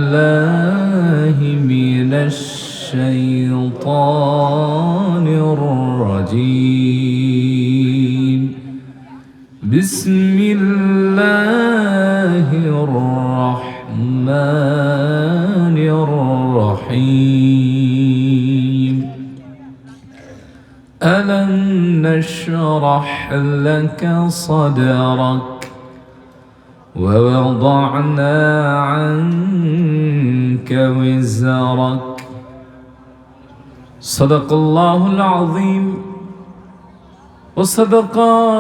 الله من الشيطان الرجيم. بسم الله الرحمن الرحيم. ألم نشرح لك صدرك ووضعنا عنك وزرك. صدق الله العظيم وصدق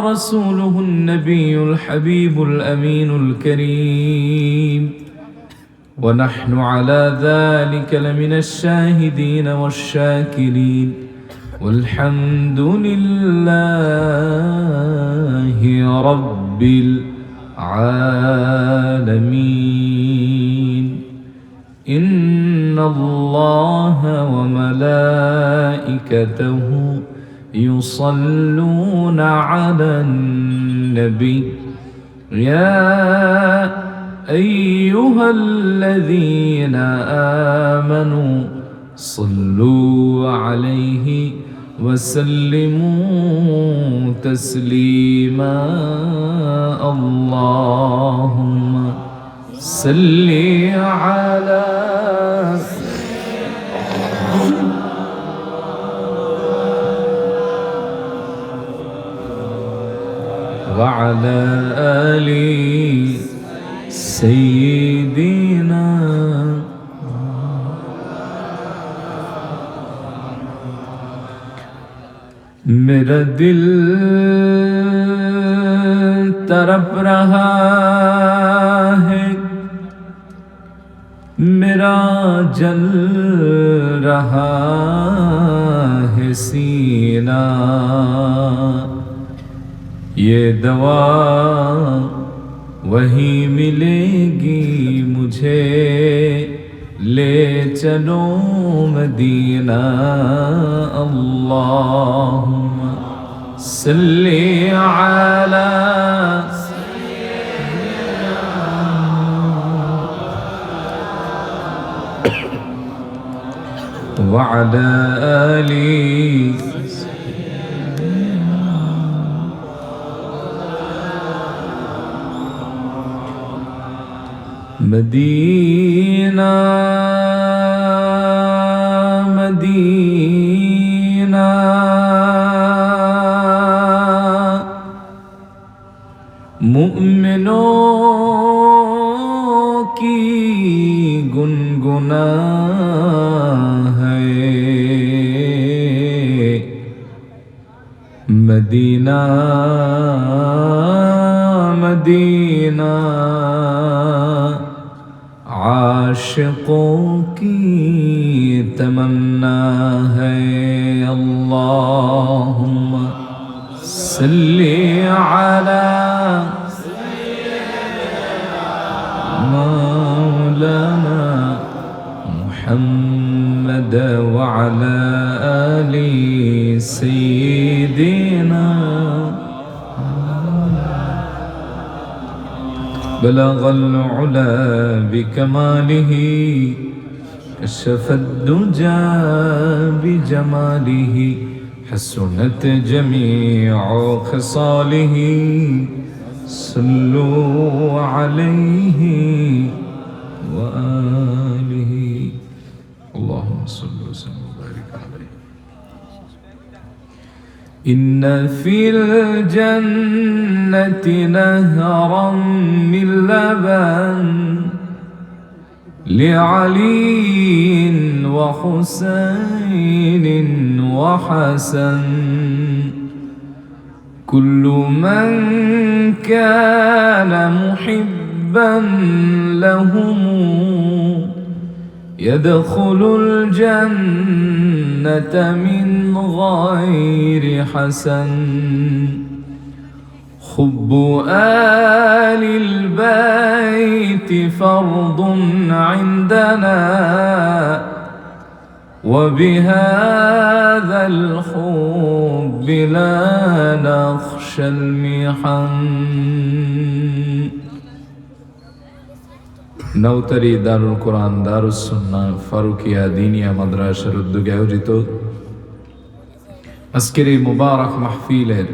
رسوله النبي الحبيب الأمين الكريم، ونحن على ذلك لمن الشاهدين والشاكرين، والحمد لله رب العالمين. إن الله وملائكته يصلون على النبي يا أيها الذين آمنوا صلوا عليه وسلموا تسليما. اللهم صل على وعلى آل سيدنا. मेरा दिल तड़प रहा है, मेरा जल रहा है सीना। ये दवा वही मिलेगी मुझे, ले चलो मदीना। अल्लाहुम्मा सल्ली अला वअला आली मदीना मदीना। मुमिनों की गुनगुना है मदीना मदीना। आशिकों की तमन्ना है। अल्लाहुम्मा सल्ली अला मौलाना मुहम्मद वअला आली सय्यिदिना। बलगल उला बिकमालिह कशफद दुजा बिजमालिह। हसनत जमीउ खसालिह सल्लू अलैहि व आलिहि। अल्लाहुम्मा सल्लि व सल्लिम व बारिक अलैहि। إن في الجنة نهرا من لبن لعلي وحسين وحسن. كل من كان محبا لهم يدخل الجنة من غير حسن. حب آل البيت فرض عندنا، وبهذا الحب لا نخشى المحن. নওতারি দারুল কোরআন দারুস সুন্নাহ ফারুকিয়া দিনিয়া মাদ্রাসার উদ্যোগে আয়োজিত আজকের এই মুবারক মাহফিলের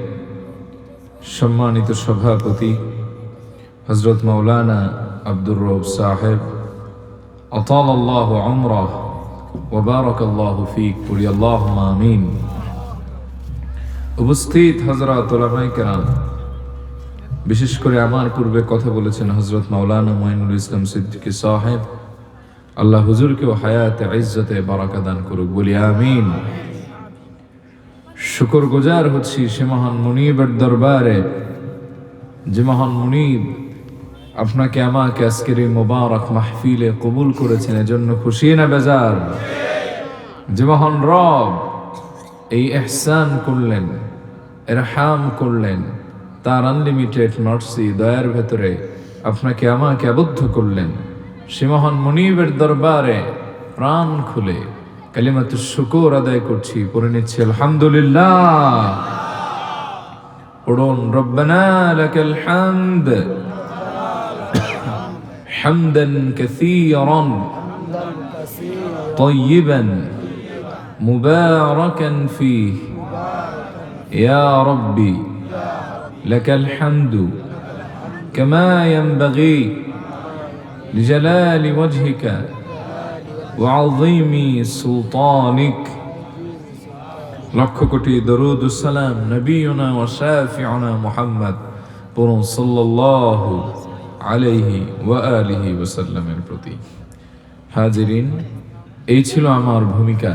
সম্মানিত সভাপতি হযরত মাওলানা আব্দুর রউফ সাহেব আতালাল্লাহু উমরাহ ওয়া বারাকাল্লাহু ফীক বলি আল্লাহুম্মা আমিন। উপস্থিত হযরত উলামায়ে কেরাম, বিশেষ করে আমার পূর্বে কথা বলেছেন হযরত মাওলানা মুঈনুল ইসলাম সিদ্দিকী সাহেব, আল্লাহ হুজুরকে হায়াতে ইজ্জতে বারাকা দান করুক বলি আমিন। শুকরগুজার হচ্ছি সে মহান মুনীবের দরবারে, যে মহান মুনীব আপনাকে আমাকে আজকের এই মুবারক মাহফিলে কবুল করেছেন, এজন্য খুশি না বেজার? যে মহান রব এই ইহসান করলেন, ইরহাম করলেন, তার আনলিমিটেড মার্সি দয়ার ভেতরে আপনাকে আমাকে আবদ্ধ করলেন, সে মহান মুনীবের দরবারে প্রাণ খুলে কালিমাতুশ শুকর আদায় করছি, পড়ে নিচ্ছি আলহামদুলিল্লাহ। পড়ুন রব্বানা লাকাল হামদ হামদান কাসীরান তাইয়িবান মুবারাকান ফীহি ইয়া রাব্বি লাকাল হামদু কামা ইয়ানবাগি লিজালালি ওয়াজহিকা ওয়া আযীমি সুলতানিক। লক্ষ কোটি দরুদ ও সালাম নবিয়ুনা ওয়া শাফিউনা মুহাম্মদ পড়ুন সাল্লাল্লাহু আলাইহি ওয়া আলিহি ওয়া সাল্লামের প্রতি। হাজিরিন, এই ছিল আমার ভূমিকা।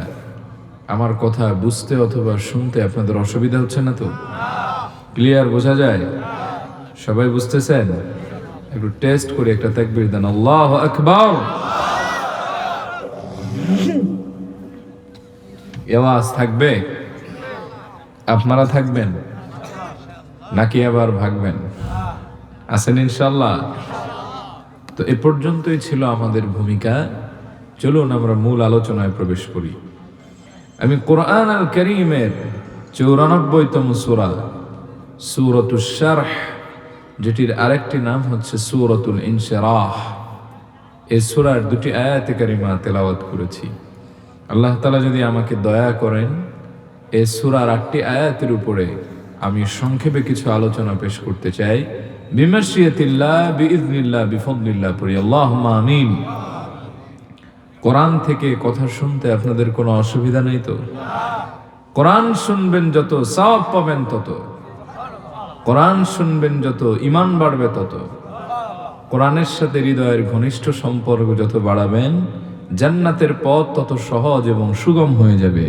আমার কথা বুঝতে অথবা শুনতে আপনাদের অসুবিধা হচ্ছে না তো? ক্লিয়ার বোঝা যায়? সবাই বুঝতেছেন? একটু টেস্ট করে একটা তাকবীর দেন, আল্লাহু আকবার। আওয়াজ থাকবে? আপনারা থাকবেন নাকি আবার ভাগবেন? আছেন ইনশাআল্লাহ? তো এ পর্যন্তই ছিল আমাদের ভূমিকা। চলুন আমরা মূল আলোচনায় প্রবেশ করি। আমি কোরআন আল কারীমের 94তম সূরা সূরাতুশ শারহ, যেটির আরেকটি নাম হচ্ছে সূরাতুল ইনশিরাহ, এই সূরার দুটি আয়াতে কারিমা তেলাওয়াত করেছি। আল্লাহ তাআলা যদি আমাকে দয়া করেন, এই সূরার 8টি আয়াতের উপরে আমি সংক্ষেপে কিছু আলোচনা পেশ করতে চাই। বিমাশিয়াতিল্লাহ বিইذনিল্লাহ বিফদলিল্লাহ পড়ি আল্লাহুম্মা আমিন। কোরআন থেকে কথা শুনতে আপনাদের কোনো অসুবিধা নেই তো? কোরআন শুনবেন যত সওয়াব পাবেন তত, কোরআন শুনবেন যত ঈমান বাড়বে তত, কোরআনের সাথে হৃদয়ের ঘনিষ্ঠ সম্পর্ক যত বাড়াবেন জান্নাতের পথ তত সহজ এবং সুগম হয়ে যাবে।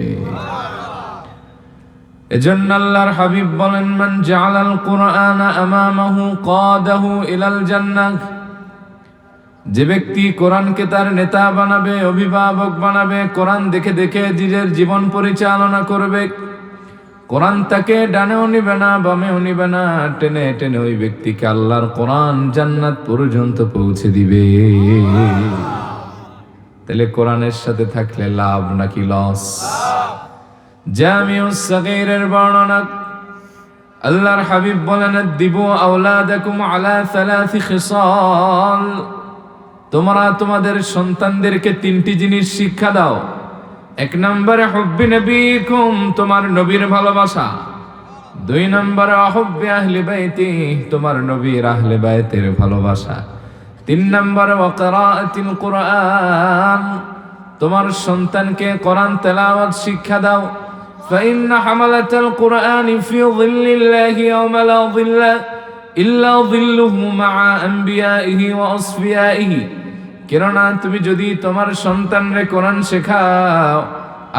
এজন্য আল্লাহর হাবিব বলেন, মান জাআলাল কুরআনা আমামাহু কাদাহু ইলাল জান্নাহ। যে ব্যক্তি কোরআনকে তার নেতা বানাবে, অভিভাবক বানাবে, কোরআন দেখে দেখে নিজের জীবন পরিচালনা করবে, কোরআন তাকে ডানেও নিবে না বামেও নিবে না, টেনে টেনে ওই ব্যক্তিকে আল্লাহর কোরআন জান্নাত পর্যন্ত পৌঁছে দিবে। তাহলে কোরআনের সাথে থাকলে লাভ নাকি লস? জামিউস সাগীরের বর্ণনা, আল্লাহর হাবিব বলেন, দিবু আওলাদাকুম আলা সালাসি খিসাল। তোমরা তোমাদের সন্তানদেরকে 3টি জিনিস শিক্ষা দাও। 1 নম্বরে হুব্বি নবীকুম, তোমার নবীর ভালোবাসা। 2 নম্বরে হুব্বি আহলি বাইতি, তোমার নবীর আহলে বাইতের ভালোবাসা। 3 নম্বরে ওয়াকিরাআতিল কুরআন, তোমার সন্তানকে কোরআন তেলাওয়াত শিক্ষা দাও। فإن حملة القرآن في ظل الله يوم لا ظل إلا ظله مع أنبيائه وأصفيائه। কেননা তুমি যদি তোমার সন্তানরে কোরআন শেখাও,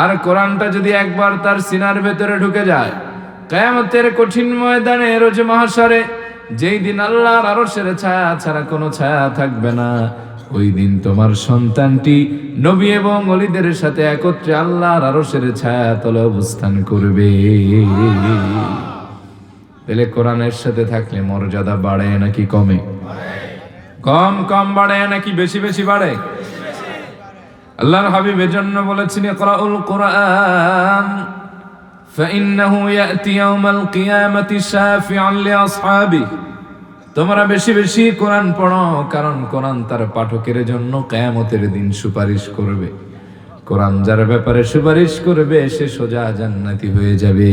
আর কোরআনটা যদি একবার তার সিনার ভেতরে ঢুকে যায়, কিয়ামতের কঠিন ময়দানে রোজ মাহশরে, যেই দিন আল্লাহর আরশের ছায়া ছাড়া কোনো ছায়া থাকবে না, ওই দিন তোমার সন্তানটি নবী এবং ওলিদের সাথে একত্রে আল্লাহর আরশের ছায়া তলে অবস্থান করবে। তাহলে কোরআনের সাথে থাকলে মর্যাদা বাড়ে নাকি কমে? কম কম বাড়ে নাকি বেশি বেশি বাড়ে? আল্লাহর হাবিব এজন্য বলেছেন, ইকরাউল কুরআন فإنه يأتي يوم القيامة شافعا لأصحابه তোমরা বেশি বেশি কোরআন পড়ো, কারণ কোরআন তার পাঠকের জন্য কিয়ামতের দিন সুপারিশ করবে। কোরআন যার ব্যাপারে সুপারিশ করবে সে সোজা জান্নাতি হয়ে যাবে।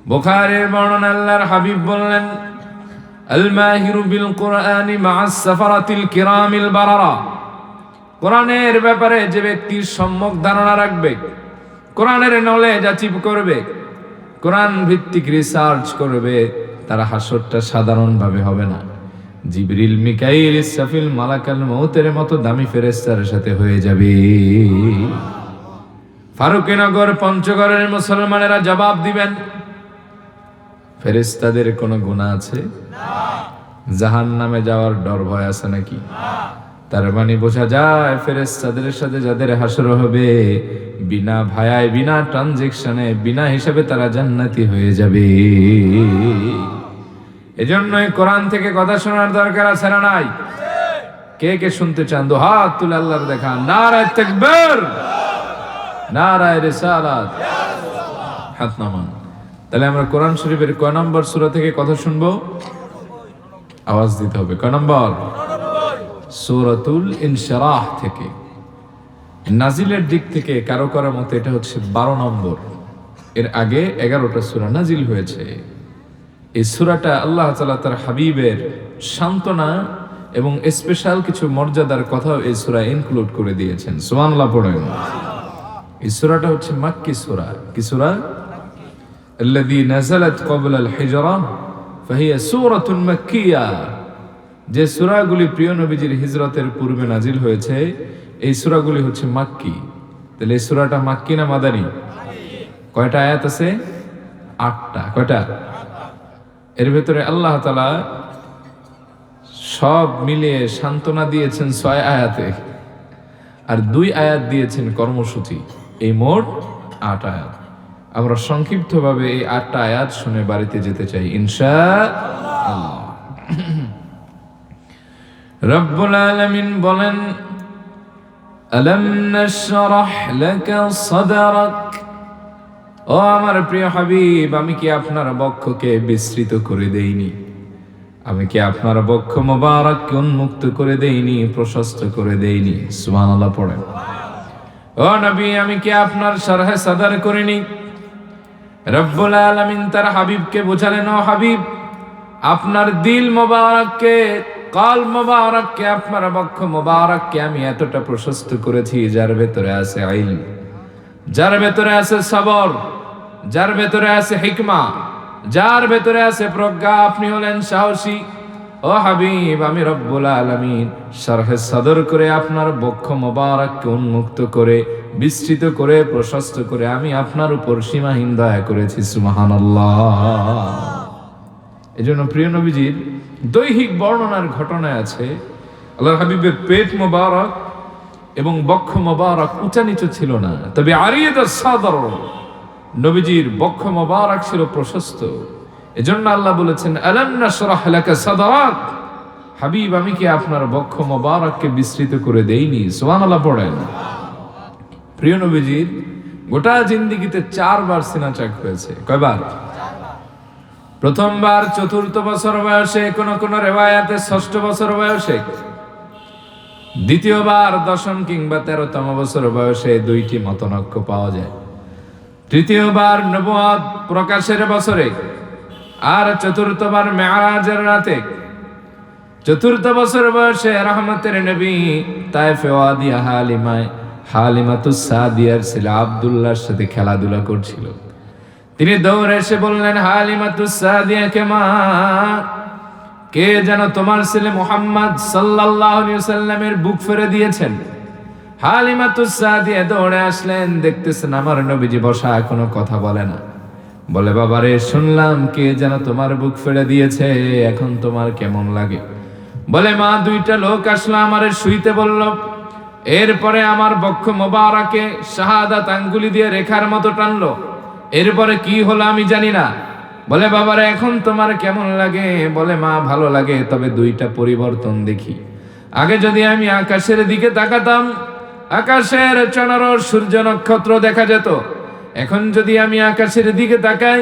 বুখারীর বর্ণনা, আল্লাহর হাবিব বললেন, আল মাহিরু বিল কুরআনি মা'আস সাফারাতিল কিরামিল বারারা। কোরআনের ব্যাপারে যে ব্যক্তি সম্যক ধারণা রাখবে, কোরআনের নলেজ অ্যাচিভ করবে, কোরআন ভিত্তিক রিসার্চ করবে, তার হাসরটা সাধারণভাবে হবে না, জিবরিল, মিকাইল, ইসরাফিল, মালাকাল মউতের মতো দামি ফেরেশতার সাথে হয়ে যাবে। ফারুকীনগর পঞ্চগড়ের মুসলমানেরা জবাব দিবেন, ফেরেশতাদের কোনো গুনাহ আছে? জাহান্নামে যাওয়ার ডর ভয় আছে নাকি? তার মানে বোঝা যায় ফেরেশতাদের সাথে যাদের হাসর হবে, বিনা ভায়ায়, বিনা ট্রানজেকশনে, বিনা হিসাবে তারা জান্নাতি হয়ে যাবে। এজন্যই কোরআন থেকে কথা শোনার দরকার আছে না নাই? কে কে শুনতে চান? দু হাত তুলে আল্লাহর দেখান। নারায়ে তাকবীর, নারায়ে রিসালাত, হাত নামান। তাহলে আমরা কোরআন শরীফের কয় নম্বর সূরা থেকে কথা শুনবো? আওয়াজ দিতে হবে। কয় নম্বর? সূরাতুল ইনশিরাহ থেকে। নাজিলের দিক থেকে কারো কারো মতে এটা হচ্ছে 12 নম্বর। এর আগে 11টা সূরা নাজিল হয়েছে। এই সূরাটা আল্লাহ তাআলা তার হাবিবের সান্ত্বনা এবং স্পেশাল কিছু মর্যাদার কথাও এই সূরায় ইনক্লুড করে দিয়েছেন। সুবহানাল্লাহ পড়েন। এই সূরাটা হচ্ছে মাক্কি সূরা। কি সূরা? আল্লাযী নাযালাত ক্বাবলা আল হিজরা ফাহিয়া সূরাতুন মাক্কিয়া। যে সূরাগুলি প্রিয় নবীজির হিজরতের পূর্বে নাজিল হয়েছে, এই সূরাগুলি হচ্ছে মাক্কি। তাহলে এই সূরাটা মাক্কি না মাদানী? কয়টা আয়াত আছে? 8টা। কয়টা? এর ভেতরে আল্লাহ তাআলা সব মিলিয়ে সান্ত্বনা দিয়েছেন 6 আয়াতে, আর 2 আয়াত দিয়েছেন কর্মসূচি। এই মোট 8 আয়াত। আমরা সংক্ষিপ্তভাবে এই 8টা আয়াত শুনে বাড়িতে যেতে চাই ইনশাআল্লাহ। রব্বুল আলামিন বলেন, আলাম নাশরাহ লাকা সাদরাক। ও আমার প্রিয় হাবিব, আমি কি আপনার বক্ষকে বিস্তৃত করে দেইনি? আমি কি আপনার বক্ষ মোবারককে উন্মুক্ত করে দেইনি, প্রশস্ত করে দেইনি? সুবহানাল্লাহ পড়েন। ও নবী, আমি কি আপনার শরহে সাদর করিনি? রব্বুল আলামিন তার হাবিবকে বোঝালেন, ও হাবিব, আপনার দিল মোবারককে, কাল মোবারককে, আপনার বক্ষ মোবারককে আমি এতটা প্রশস্ত করেছি যার ভেতরে আছে ইলম, যার ভেতরে আছে সবর, যার ভেতরে আছে হিকমা, যার ভেতরে আছে প্রজ্ঞা। আপনি হলেন সাহসী। ও হাবিব, আমি রব্বুল আলামিন শরহে সদর করে আপনার বক্ষ মোবারককে উন্মুক্ত করে, বিস্তৃত করে, প্রশস্ত করে আমি আপনার উপর সীমাহীন দয়া করেছি। সুবহানাল্লাহ। এজন্য প্রিয় নবীজির দৈহিক বর্ণনার ঘটনায় আছে, আল্লাহর হাবিবের পেট মোবারক এবং বক্ষ মোবারক উঁচা নিচু ছিল না, তবে আরিয়াদাস সাদর, নবীজির বক্ষ মোবারক ছিল প্রশস্ত। এজন্য আল্লাহ বলেছেন, আলাম নাশরাহ লাকা সাদরাক। হাবিব, আমি কি আপনার বক্ষ মোবারককে বিস্তৃত করে দেইনি? সুবহানাল্লাহ পড়েন। প্রিয় নবীজির গোটা জিন্দেগিতে 4 বার সিনা চাক হয়েছে। কয়বার? প্রথমবার 4th বছর বয়সে, কোন কোন রিওয়ায়াতে 6ষ্ঠ বছর বয়সে, দ্বিতীয়বার 10ম কিংবা 13তম বছর বয়সে। 2টি মতনৈক্য পাওয়া যায়। তৃতীয়বার নবুয়ত প্রকাশের বছরে, আর 4থবার মেরাজের রাতে। 4th বছর বয়সে রহমতের নবী তায়েফে ওয়াদিয়া হালিমাতুস সাদিয়ার ছেলে আব্দুল্লাহর সাথে খেলাধুলা করছিল। তিনি দৌড়ে এসে বললেন, হালিমাতুস সাদিয়াকে, মা, কে যেন তোমার ছেলে মুহাম্মদ সাল্লাল্লাহু আলাইহি ওয়াসাল্লামের বুক ফেরে দিয়েছেন। হালিমাতুস সাদিয়া দৌড়ে আসলেন, দেখতেছেন আমার নবীজি বসা, কোনো কথা বলে না। বলে, বাবারে, শুনলাম কে যেন তোমার বুক ফেড়ে দিয়েছে, এখন তোমার কেমন লাগে? বলে, মা, 2টা লোক আসলো, আমারে শুইতে বলল, এরপরে আমার বক্ষ মোবারকে শাহাদাত আঙ্গুলি দিয়ে রেখার মতো টানলো, এরপরে কি হলো আমি জানি না। বলে, বাবারে, এখন তোমার কেমন লাগে? বলে, মা, ভালো লাগে, তবে 2টা পরিবর্তন দেখি। আগে যদি আমি আকাশের দিকে তাকাতাম, আকাশের চাঁদ, সূর্য, নক্ষত্র দেখা যেত। এখন যদি আমি আকাশের দিকে তাকাই,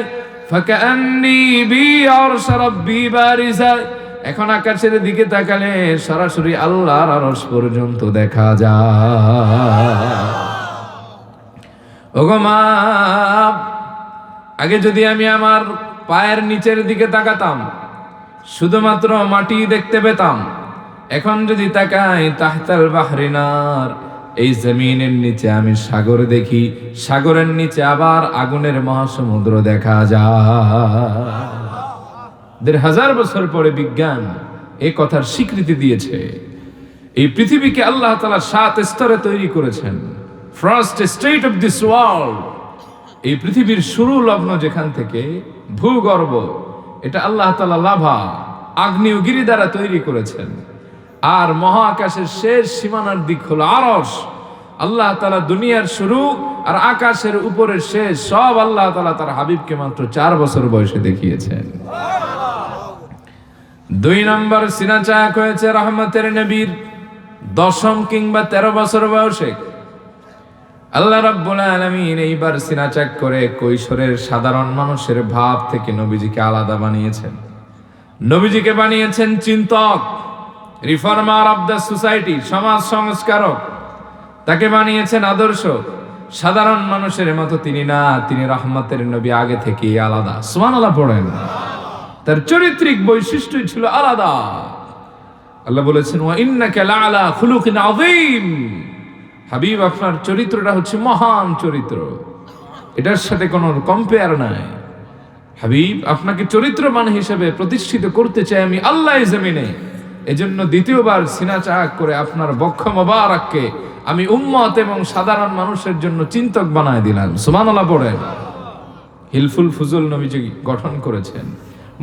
ফাকান্নী বি আরশ রাব্বি বারিজা। এখন আকাশের দিকে তাকালে সরাসরি আল্লাহর আরশ পর্যন্ত দেখা যায়। ওগো মা, আগে যদি আমি আমার পায়ের নিচের দিকে তাকাতাম শুধুমাত্র মাটি দেখতে পেতাম, এখন যদি তাকাই তাহতাল বাহরিনার, এই জমিনের নিচে আমি সাগর দেখি, সাগরের নিচে আবার আগুনের মহাসমুদ্র দেখা যায়। ১,৫০০ বছর পরে বিজ্ঞান এই কথার স্বীকৃতি দিয়েছে। এই পৃথিবীকে আল্লাহ তাআলা ৭ স্তরে তৈরি করেছেন। First state of this world, এই পৃথিবীর শুরু লগ্ন যেখান থেকে ভূগর্ভ, এটা আল্লাহ তাআলা লাভা আগ্নেয়গিরি দ্বারা তৈরি করেছেন। আর মহাকাশের শেষ সীমানার দিক হলো আরশ। আল্লাহ তাআলা দুনিয়ার শুরু আর আকাশের উপরের শেষ সব আল্লাহ তাআলা তার হাবিবকে মাত্র ৪ বছর বয়সে দেখিয়েছেন। ২ নম্বর সিনা চাক হয়েছে রহমতের নবীর ১০ম কিংবা ১৩ বছর বয়সে। আল্লাহ রাব্বুল আলামিন এইবার সিনা চাক করে কৈশোরের সাধারণ মানুষের ভাব থেকে নবীজিকে আলাদা বানিয়েছেন। নবীজিকে বানিয়েছেন চিন্তক, রিফর্মার অফ দ্য সোসাইটি, সমাজ সংস্কারক। তাকে বানিয়েছেন আদর্শ। সাধারণ মানুষের মতো তিনি না, তিনি রহমতের নবী, আগে থেকেই আলাদা। সুবহানাল্লাহ পড়েন। তার চরিত্রিক বৈশিষ্ট্যই ছিল আলাদা। আল্লাহ বলেছেন ওয়া ইন্নাকা লাআলা খুলুকিন আযীম। হাবিব, আপনার চরিত্রটা হচ্ছে মহান চরিত্র, এটার সাথে কোনো কম্পেয়ার নাই। হাবিব, আপনাকে চরিত্রবান হিসেবে প্রতিষ্ঠিত করতে চাই আমি আল্লাহ জমিনে। এজন্য দ্বিতীয়বার সিনা চাক করে আপনার বক্ষ মোবারককে আমি উম্মত এবং সাধারণ মানুষের জন্য চিন্তক বানায় দিলাম। সুবহানাল্লাহ পড়েন। হিলফুল ফুজুল নবীজি গঠন করেছেন।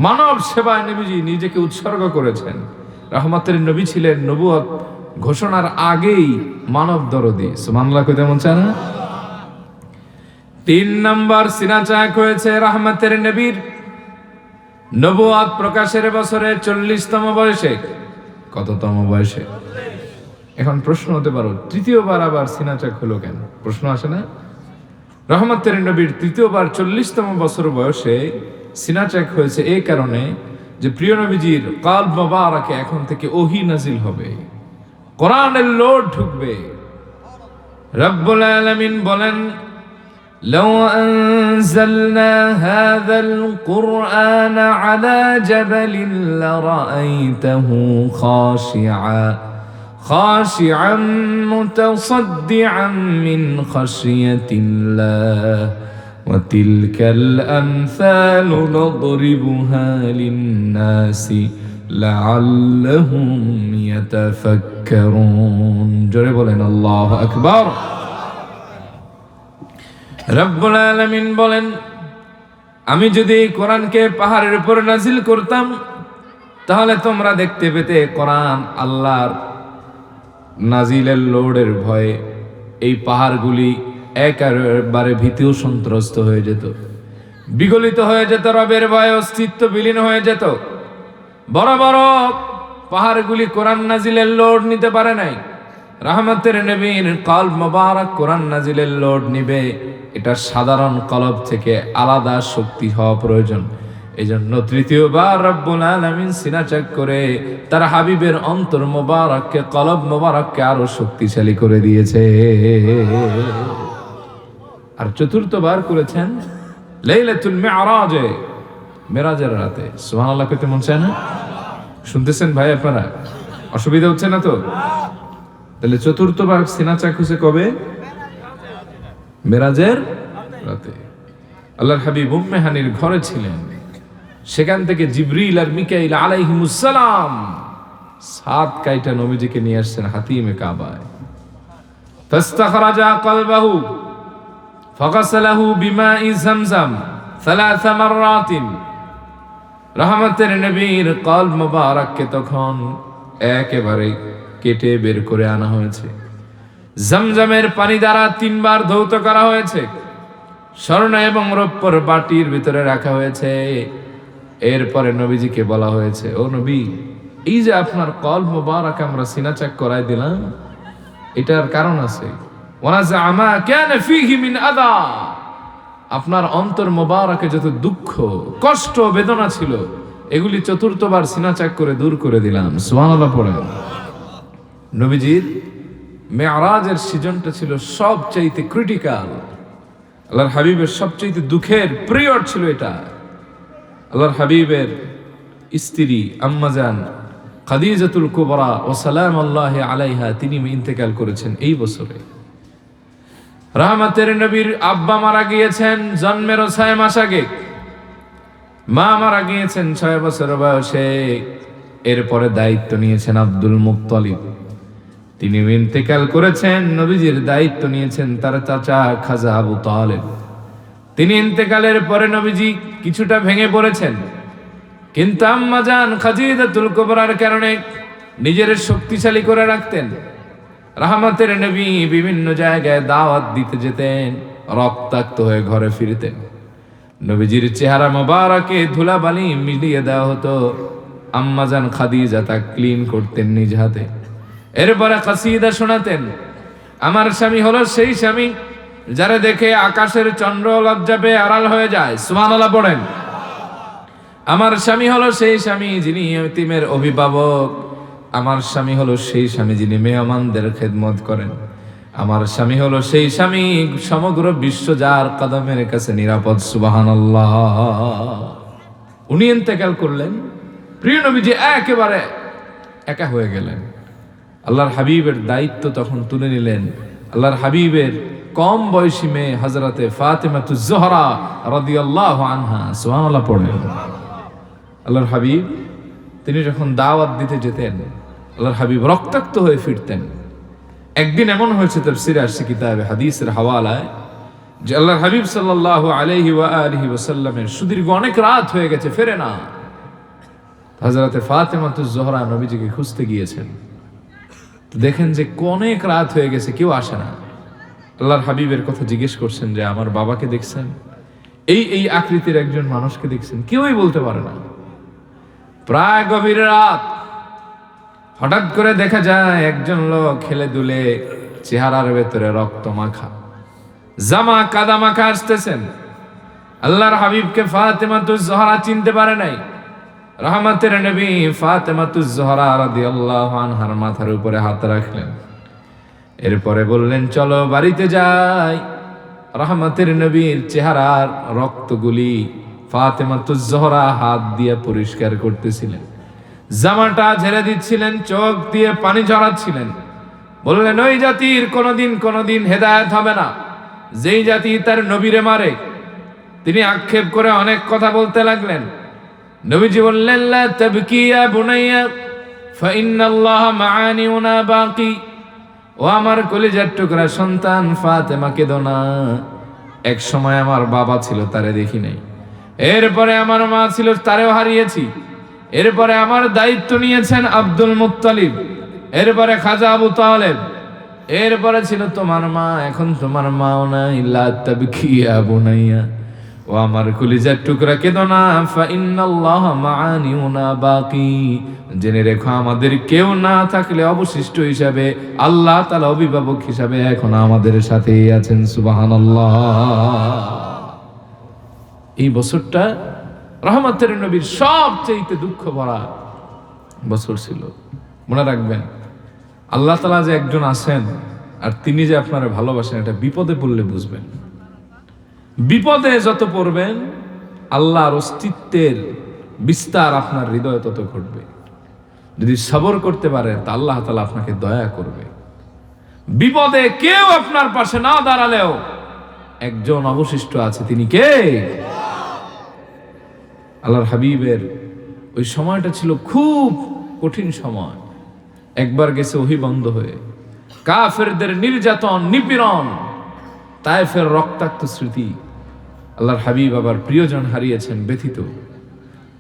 মানব সেবায় নবীজি নিজেকে উৎসর্গ করেছেন। রহমতের নবী ছিলেন নবুয়ত ঘোষণার আগেই মানব দরদি। সুবহানাল্লাহ কইতে মন চায় না? ৩ নম্বর সিনা চাক হয়েছে রহমতের নবীর নবুয়ত প্রকাশের বছরে ৪০তম বয়সে। কততম বয়সে? এখন প্রশ্ন হতে পারো, তৃতীয়বার আবার সিনা চাক হলো কেন? প্রশ্ন আসে না? রহমতের নবীর তৃতীয়বার ৪০তম বছর বয়সে সিনা চাক হয়েছে এই কারণে যে প্রিয় নবীজির কলব মোবারকে এখন থেকে ওহী নাজিল হবে, কোরআনের লোড ঢুকবে। রব্বুল আলামিন বলেন لو أنزلنا هذا القرآن على جبل لرأيته خاشعا متصدعا من خشية الله وتلك الأمثال نضربها للناس لعلهم يتفكرون। জোরে বলেন আল্লাহু আকবার। রব্বুল আলামিন বলেন, আমি যদি কোরআনকে পাহাড়ের উপর নাজিল করতাম তাহলে তোমরা দেখতে পেতে কোরআন আল্লাহর নাজিলের লোডের ভয়ে এই পাহাড়গুলি একেবারে ভীতি ও সন্ত্রস্ত হয়ে যেত, বিগলিত হয়ে যেত, রবের ভয়ে অস্তিত্ব বিলীন হয়ে যেত। বড় বড় পাহাড়গুলি কোরআন নাজিলের লোড নিতে পারে নাই। রহমতের নবীর কলব মোবারক কোরআন নাজিলের লোড নিবে, এটা সাধারণ কলব থেকে আলাদা শক্তি হওয়া প্রয়োজন। এজন্য তৃতীয়বার রব্বুল আলামিন সিনা চাক করে তার হাবিবের অন্তর মোবারককে, কলব মোবারককে আরো শক্তিশালী করে দিয়েছে। আর চতুর্থবার করেছেন লাইলাতুল মিরাজে, মেরাজের রাতে। সুবহানাল্লাহ কইতে মন চায় না? শুনতেছেন ভাই আপনারা? অসুবিধা হচ্ছে না তো? তাহলে চতুর্থবার সিনা চাক হয়েছে কবে? মেরাজের রাতে। আল্লাহর হাবিব উম্মে হানির ঘরে ছিলেন। সেখান থেকে জিবরিল আর মিকাইল আলাইহিমুস সালাম ৭ কাইটা নবীজিকে নিয়ে আসছেন হাতিমে কাবায়। ফাস্তাখরাজা কলবাহু ফাগাসালাহু বিমাই জামজাম ৩ মাররাতিন। রহমতের নবীর কলব মোবারককে তখন একেবারে কেটে বের করে আনা হয়েছে। জমজমের পানি দ্বারা ৩ বার ধৌত করা হয়েছে। স্বর্ণ এবং রৌপ্যর বাটির ভিতরে রাখা হয়েছে। এরপরে নবীজিকে বলা হয়েছে, ও নবী, এই যে আপনার কলব মোবারক আমরা সিনা চাক করাই দিলাম, এটার কারণ আছে। ওয়ানাযা মা কানা ফীহি মিন আযা, আপনার অন্তর মোবারকে যত দুঃখ কষ্ট বেদনা ছিল এগুলি চতুর্থবার সিনাচাক করে দূর করে দিলাম। সুবহানাল্লাহ পড়েন। নবীজির মেরাজের সিজনটা ছিল সবচাইতে ক্রিটিক্যাল। আল্লাহর হাবিবের সবচাইতে দুঃখের পিরিয়ড ছিল এটা। আল্লাহর হাবিবের স্ত্রী আম্মাজান খাদিজাতুল কুবরা ও সালামুল্লাহি আলাইহা তিনি ইন্তেকাল করেছেন এই বছরে। রাহমাতের নবীর আব্বা মারা গিয়েছেন জন্মেরও 6 মাস আগে, মা মারা গিয়েছেন 6 বছর বয়সে। এরপরে দায়িত্ব নিয়েছেন আব্দুল মুত্তালিব, তিনি ইন্তেকাল করেছেন। নবীজির দায়িত্ব নিয়েছেন তার চাচা খাজা আবু তালেব। তিনি ইন্তেকালের পরে নবীজি কিছুটা ভেঙে পড়েছেন, কিন্তু আম্মা জান খাদিজাতুল কুবরার কারণে নিজের শক্তিশালী করে রাখতেন। রাহমাতের নবী বিভিন্ন জায়গায় দাওয়াত দিতে যেতেন, রক্তাক্ত হয়ে ঘরে ফিরতেন। নবীজির চেহারা মোবারকে ধুলাবালি মিলিয়ে দেওয়া হতো, আম্মা জান খাদিজা তা ক্লিন করতেন নিজ হাতে। এরপরে কাসিদা শোনাতেন। আমার স্বামী হলো সেই স্বামী যারা দেখে আকাশের চন্দ্র লজ্জা পেয়ে আড়াল হয়ে যায়। সুবহানাল্লাহ পড়েন। আমার স্বামী হলো সেই স্বামী যিনি ইতিমের অভিভাবক। আমার স্বামী হলো সেই স্বামী যিনি মেহমানদের খেদমত করেন। আমার স্বামী হলো সেই স্বামী সমগ্র বিশ্ব যার কদমের কাছে নিরাপদ। সুবহানাল্লাহ। উনি ইন্তেকাল করলেন, প্রিয় নবীজি একেবারে একা হয়ে গেলেন। আল্লাহর হাবিবের দায়িত্ব তখন তুলে নিলেন আল্লাহর হাবিবের কম বয়সী মেয়ে হযরতে ফাতেমাতুজ জোহরা রাদিয়াল্লাহু আনহা। সুবহানাল্লাহ পড়েন। আল্লাহর হাবিব তিনি যখন দাওয়াত দিতে যেতেন, আল্লাহর হাবিব রক্তাক্ত হয়ে ফিরতেন। একদিন এমন হয়েছে তাফসীরে আসছে কিতাবে হাদিসের হাওয়ালায় যে আল্লাহর হাবিব সাল্লাল্লাহু আলাইহি ওয়া আলিহি ওয়াসাল্লামের সুদীর্ঘ অনেক রাত হয়ে গেছে, ফেরে না। হযরতে ফাতেমাতুজ জোহরা নবীজিকে খুঁজতে গিয়েছেন, দেখেন যে অনেক রাত হয়ে গেছে, কেউ আসে না। আল্লাহর হাবিবের কথা জিজ্ঞেস করছেন যে আমার বাবাকে দেখছেন, এই আকৃতির একজন মানুষকে দেখছেন? কেউই বলতে পারে না। প্রায় গভীর রাত, হঠাৎ করে দেখা যায় একজন লোক খেলে দুলে চেহারার ভেতরে রক্ত মাখা, জামা কাদা মাখা আসতেছেন। আল্লাহর হাবিবকে ফাতেমাতুজ জোহরা চিনতে পারে নাই। রাহমাতের নবী ফাতেমাতুজ জোহরা রাদিয়াল্লাহু আনহার মাথার উপরে হাত রাখলেন, এরপরে বললেন চলো বাড়িতে যাই। রাহমাতের নবীর চেহারার রক্তগুলি ফাতেমাতুজ জোহরা হাত দিয়ে পরিষ্কার করতেছিলেন, জামাটা ঝেড়ে দিচ্ছিলেন, চোখ দিয়ে পানি ঝরাচ্ছিলেন। বললেন ওই জাতির কোনোদিন হেদায়েত হবে না যেই জাতি তার নবীরে মারে। তিনি আক্ষেপ করে অনেক কথা বলতে লাগলেন। নবীজি বললেন লা তাবকি ইয়া বুনাইয়া ফাইন্নাল্লাহা মাআনি ওয়া বাকি। ও আমার কলিজার টুকরা সন্তান ফাতেমা, কেঁদো না। এক সময় আমার বাবা ছিল, তারে দেখি নাই। এরপরে আমার মা ছিল, তারেও হারিয়েছি। এরপরে আমার দায়িত্ব নিয়েছেন আব্দুল মুত্তালিব, এরপরে খাজা আবু তালেব, এরপরে ছিল তোমার মা, এখন তোমার মাও নাই। লা তাবকি ইয়া বুনাইয়া, ও আমার কলিজার টুকরা কেঁদো না। ফাইন্নাল্লাহা মাআনি ওয়া বাকি। জেনে রেখো আমাদের কেউ না থাকলে অবশিষ্ট হিসাবে আল্লাহ তাআলা অভিভাবক হিসাবে এখন আমাদের সাথেই আছেন। সুবহানাল্লাহ। এই বছরটা রহমতের নবীর সবচেয়ে দুঃখ ভরা বছর ছিল। মনে রাখবেন আল্লাহ তাআলা যে একজন আছেন আর তিনি যে আপনারা ভালোবাসেন, এটা বিপদে পড়লে বুঝবেন। বিপদে যত পড়বেন আল্লাহর অস্তিত্বের বিস্তার আপনার হৃদয়ে তত ঘটবে। যদি সবর করতে পারেন তা আল্লাহ তাআলা আপনাকে দয়া করবে। বিপদে কেউ আপনার পাশে না দাঁড়ালেও একজন অবশিষ্ট আছে, তিনি কে? আল্লাহর হাবিবের ওই সময়টা ছিল খুব কঠিন সময়। একবার গেছে ওহী বন্ধ হয়ে, কাফেরদের নির্যাতন নিপীড়ন, তায়েফের রক্তাক্ত স্মৃতি। আল্লাহর হাবিব আবার প্রিয়জন হারিয়েছেন, ব্যথিত।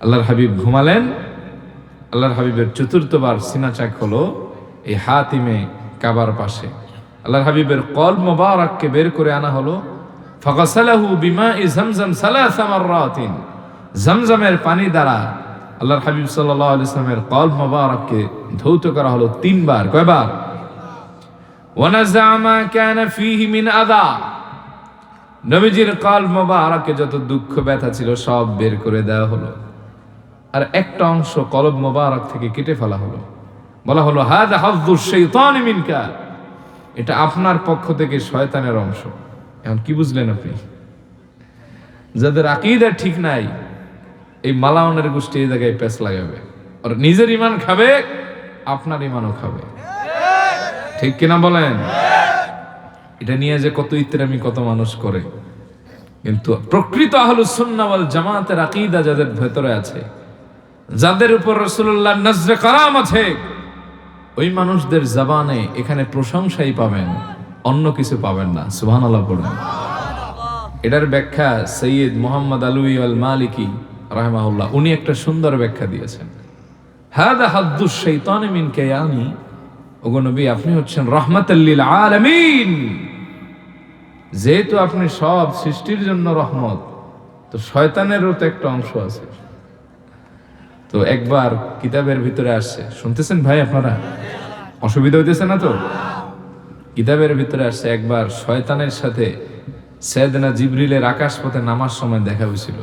আল্লাহর হাবিব ঘুমালেন। আল্লাহর হাবিবের চতুর্থবার সিনাচাক হলো এই হাতিমে কাবার পাশে। আল্লাহর হাবিবের কলব মুবারককে বের করে আনা হলো। ফাগাসালাহু বিমাই zamzam সালাসা মাররাতিন। zamzaমের পানি দ্বারা আল্লাহর হাবিব সাল্লাল্লাহু আলাইহি ওয়াসাল্লামের কলব মুবারককে ধৌত করা হলো 3 বার। কয়বার? ওয়া নাযা মা কানা ফীহি মিন আযা। নবীজির কলব মোবারকে যত দুঃখ ব্যথা ছিল সব বের করে দেওয়া হলো, আর একটা অংশ কলব মোবারক থেকে কেটে ফেলা হলো। বলা হলো হাযা হায্যুশ শাইতানি মিনকা, এটা আপনার পক্ষ থেকে শয়তানের অংশ। এখন কি বুঝলেন আপনি? যাদের আকীদা ঠিক নাই, এই মালাউনের গোষ্ঠী এই জায়গায় পেঁচ লাগাবে, আর নিজের ঈমান খাবে, আপনার ঈমানও খাবে। ঠিক কিনা বলেন? এটা নিয়ে যে কত ইত্তেরামি কত মানুষ করে, কিন্তু প্রকৃত আহলুস সুন্নাহ ওয়াল জামাতের আকীদা যাদের ভেতরে আছে, যাদের উপর রাসূলুল্লাহর নজরে কারাম আছে, ওই মানুষদের জবানে এখানে প্রশংসাই পাবেন, অন্য কিছু পাবেন না। সুবহানাল্লাহ পড়ুন। এটার ব্যাখ্যা সৈয়দ মুহাম্মদ আলুই আল মালিকি রাহিমাহুল্লাহ, উনি একটা সুন্দর ব্যাখ্যা দিয়েছেন। হাযা হাদ্দুশ শাইতানি মিনকা, ইয়ানি ওগো নবী, আপনি হচ্ছেন রাহমাতাল লিল আলামিন। যেহেতু আপনি সব সৃষ্টির জন্য রহমত, তো শয়তানেরও তো একটা অংশ আছে। তো একবার কিতাবের ভিতরে আসছে, শুনতেছেন ভাই আপনারা? অসুবিধা হইতেছে না তো? কিতাবের ভিতরে আসছে একবার শয়তানের সাথে সাইয়েদনা জিবরিলের আকাশপথে নামার সময় দেখা হয়েছিল।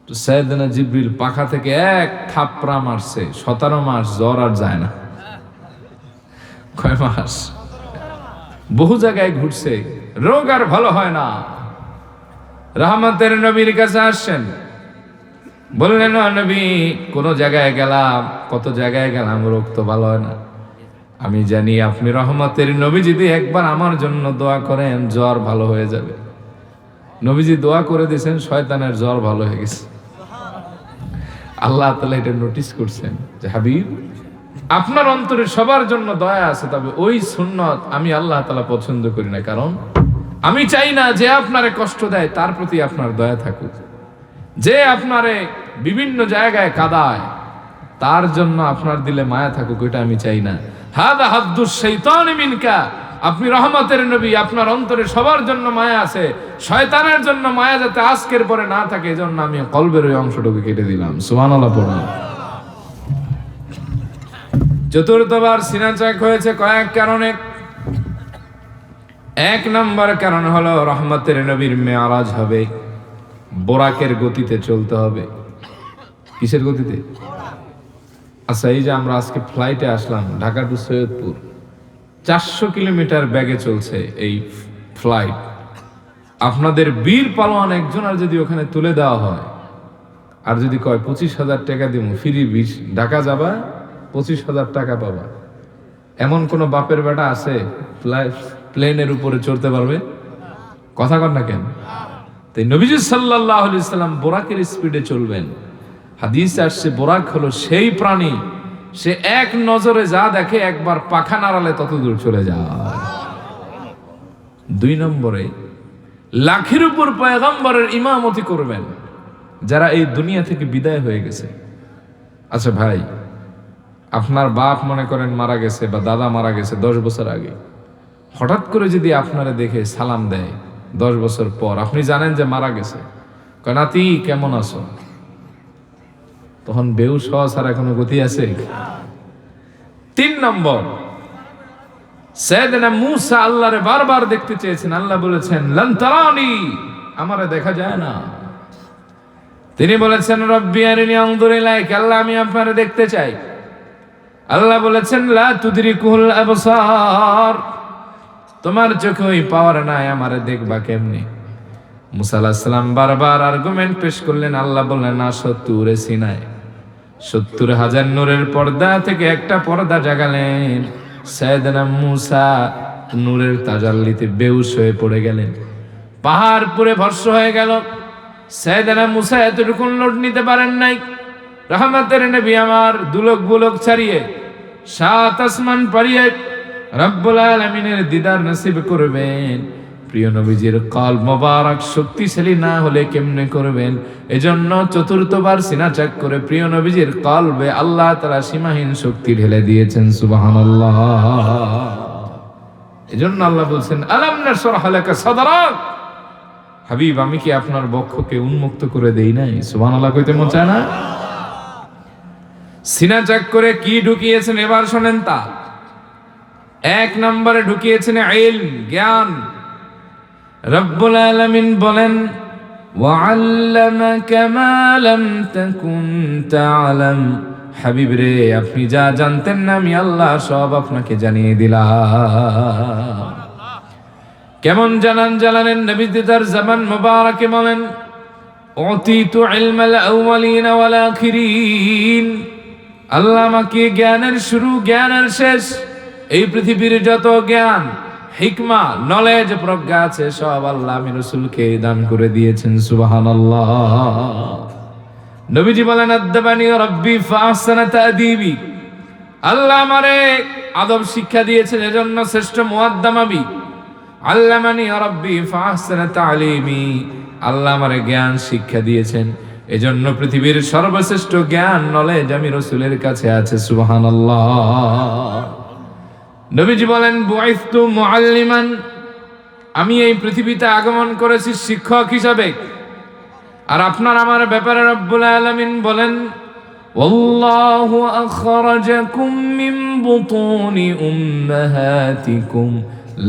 তো সাইয়েদনা জিবরিল পাখা থেকে এক থাপড়া মারছে, 17 মাস জ্বর আর যায় না। কয় মাস? বহু জায়গায় ঘুরছে, রোগ আর ভালো হয় না। রহমতের নবীর কাছে আসছেন, বললেন নবী, কোন জায়গায় গেলাম, কত জায়গায় গেলাম, রোগ তো ভালো হয় না। আমি জানি আপনি রহমতের নবী, যদি একবার আমার জন্য দোয়া করেন জ্বর ভালো হয়ে যাবে। নবীজি দোয়া করে দিয়েছেন, শয়তানের জ্বর ভালো হয়ে গেছে। আল্লাহ তাআলা এটা নোটিস করছেন যে হাবিব, আপনার অন্তরে সবার জন্য দয়া আছে, তবে ওই সুন্নত আমি আল্লাহ তাআলা পছন্দ করি না, কারণ আমি চাই না যে আপনারে কষ্ট দেয় তার প্রতি আপনার দয়া থাকুক। যে আপনারে বিভিন্ন জায়গায় কাদায় তার জন্য আপনার দিলে মায়া থাকুক, ওইটা আমি চাই না। হাযা হাদ্দুশ শাইতানি মিনকা, আপনি রহমতের নবী, আপনার অন্তরে সবার জন্য মায়া আছে, শয়তানের জন্য মায়া যাতে আজকের পরে না থাকে, এজন্য আমি কলবের ওই অংশটুকু কেটে দিলাম। সুবহানাল্লাহ পড়ুন। চতুর্থবার সিনা চাক হয়েছে কয়েক কারণে। এক নম্বর কারণ হলো রহমতের নবীর মেরাজ হবে, বোরাকের গতিতে চলতে হবে। কিসের গতিতে? আচ্ছা, এই যে আমরা আজকে ফ্লাইটে আসলাম ঢাকা টু সৈয়দপুর, 400 কিলোমিটার বেগে চলছে এই ফ্লাইট। আপনাদের বীর পালোয়ান একজন আর যদি ওখানে তুলে দেওয়া হয়, আর যদি কয় 25,000 টাকা দিব ফ্রি, ঢাকা যাবা 25,000 টাকা পাবা, এমন কোন বাপের বেটা আছে প্লেনের উপরে চড়তে পারবে? কথা কর না কেন? তাই নবীজি সাল্লাল্লাহু আলাইহি সাল্লাম বোরাকের স্পিডে চলবেন। হাদিস আসছে, বোরাক হলো সেই প্রাণী, সে এক নজরে যা দেখে একবার পাখা নাড়ালে তত দূর চলে যায়। 2 নম্বরে, লাখের উপর পয়গম্বরের ইমামতি করবেন যারা এই দুনিয়া থেকে বিদায় হয়ে গেছে। আচ্ছা ভাই, আপনার বাপ মনে করেন মারা গেছে বা দাদা মারা গেছে 10 বছর আগে, হঠাৎ করে যদি আপনারা দেখে সালাম দেয় 10 বছর পর, আপনি জানেন যে মারা গেছে, কয় নাতি কেমন আছো, তখন বেহুশ হওয়া ছাড়া কোনো গতি আছে? 3 নম্বর, সাইয়েদনা মূসা আল্লাহরে বারবার দেখতে চেয়েছেন, আল্লাহ বলেছেন লান তারানি, আমারে দেখা যায় না। তিনি বলেছেন রব্বি আরিনি আনজুর ইলাইকা, আল্লাহ আমি আপনারে দেখতে চাই। আল্লাহ বলেছেন লা তুদরিকুল আবসার, তোমার চোখে ওই পাওয়ার নাই, আমারে দেখবা কেমনে? মুসা আলাইহিস সালাম বারবার আর্গুমেন্ট পেশ করলেন, আল্লাহ বললেন আসো তুরে সিনায়। 70,000 নূরের পর্দা থেকে একটা পর্দা জাগালেন, সাইয়েদনা মূসা নূরের তাজাল্লিতে বেহুশ হয়ে পড়ে গেলেন, পাহাড় পুরে ভস্ম হয়ে গেল। সাইয়েদনা মূসা এতটুকু লোড নিতে পারেন নাই। রহমতের নবী আমার দুলক বুলক ছাড়িয়ে 7 আসমান পারিয়ে রব্বুল আলামিনের দিদার নসিব করবেন। প্রিয় নবীজির কলব মোবারক শক্তিশালী না হলে কেমনে করবেন? এজন্য চতুর্থবার সিনা চাক করে প্রিয় নবীজির কলবে আল্লাহ তাআলা সীমাহীন শক্তি ঢেলে দিয়েছেন। সুবহানাল্লাহ। এজন্য আল্লাহ বলছেন আলাম নাশরাহ লাকা সাদরাক, হাবিব আমি কি আপনার বক্ষকে উন্মুক্ত করে দেই নাই? সুবহানাল্লাহ কইতে মন চায় না? সিনা চাক করে কি ঢুকিয়েছেন এবার শোনেন তা। 1 নম্বরে ঢুকিয়েছেন ইলম, জ্ঞান। রব্বুল আলামিন বলেন ওয়াআল্লামাকা মা লাম তাকুন তা'লাম, হাবিব রে আপনি যা জানতেন না আমি আল্লাহ সব আপনাকে জানিয়ে দিলাম। কেমন জানালেন নবীজি তার জবান মুবারকে বলেন উতিতু ইলমাল আউয়ালিন ওয়াল আখিরিন, আল্লাহ আমাকে জ্ঞানের শুরু জ্ঞানের শেষ, এই পৃথিবীর যত জ্ঞান হিকমা নলেজ প্রজ্ঞা আছে সব আল্লাহ আমি রাসূলকে দান করে দিয়েছেন। সুবহানাল্লাহ। নবীজি বলেন আদবানি রাব্বি ফাহসানা তা'দীবি, আল্লাহ আমারে আদব শিক্ষা দিয়েছেন এজন্য শ্রেষ্ঠ মুআদ্দাম আমি। আল্লামানি রাব্বি ফাহসানা তা'লিমি, আল্লাহ আমারে জ্ঞান শিক্ষা দিয়েছেন এজন্য পৃথিবীর সর্বশ্রেষ্ঠ জ্ঞান নলেজ আমি রাসূলের কাছে আছে। সুবহানাল্লাহ। নবীজি বলেন বুইসতু মুআল্লিমান, আমি এই পৃথিবীতে আগমন করেছি শিক্ষক হিসাবে। আর আপনার আমার ব্যাপারে রব্বুল আলামিন বলেন ওয়াল্লাহু আখরাজাকুম মিন বুতুনি উম্মাহাতিকুম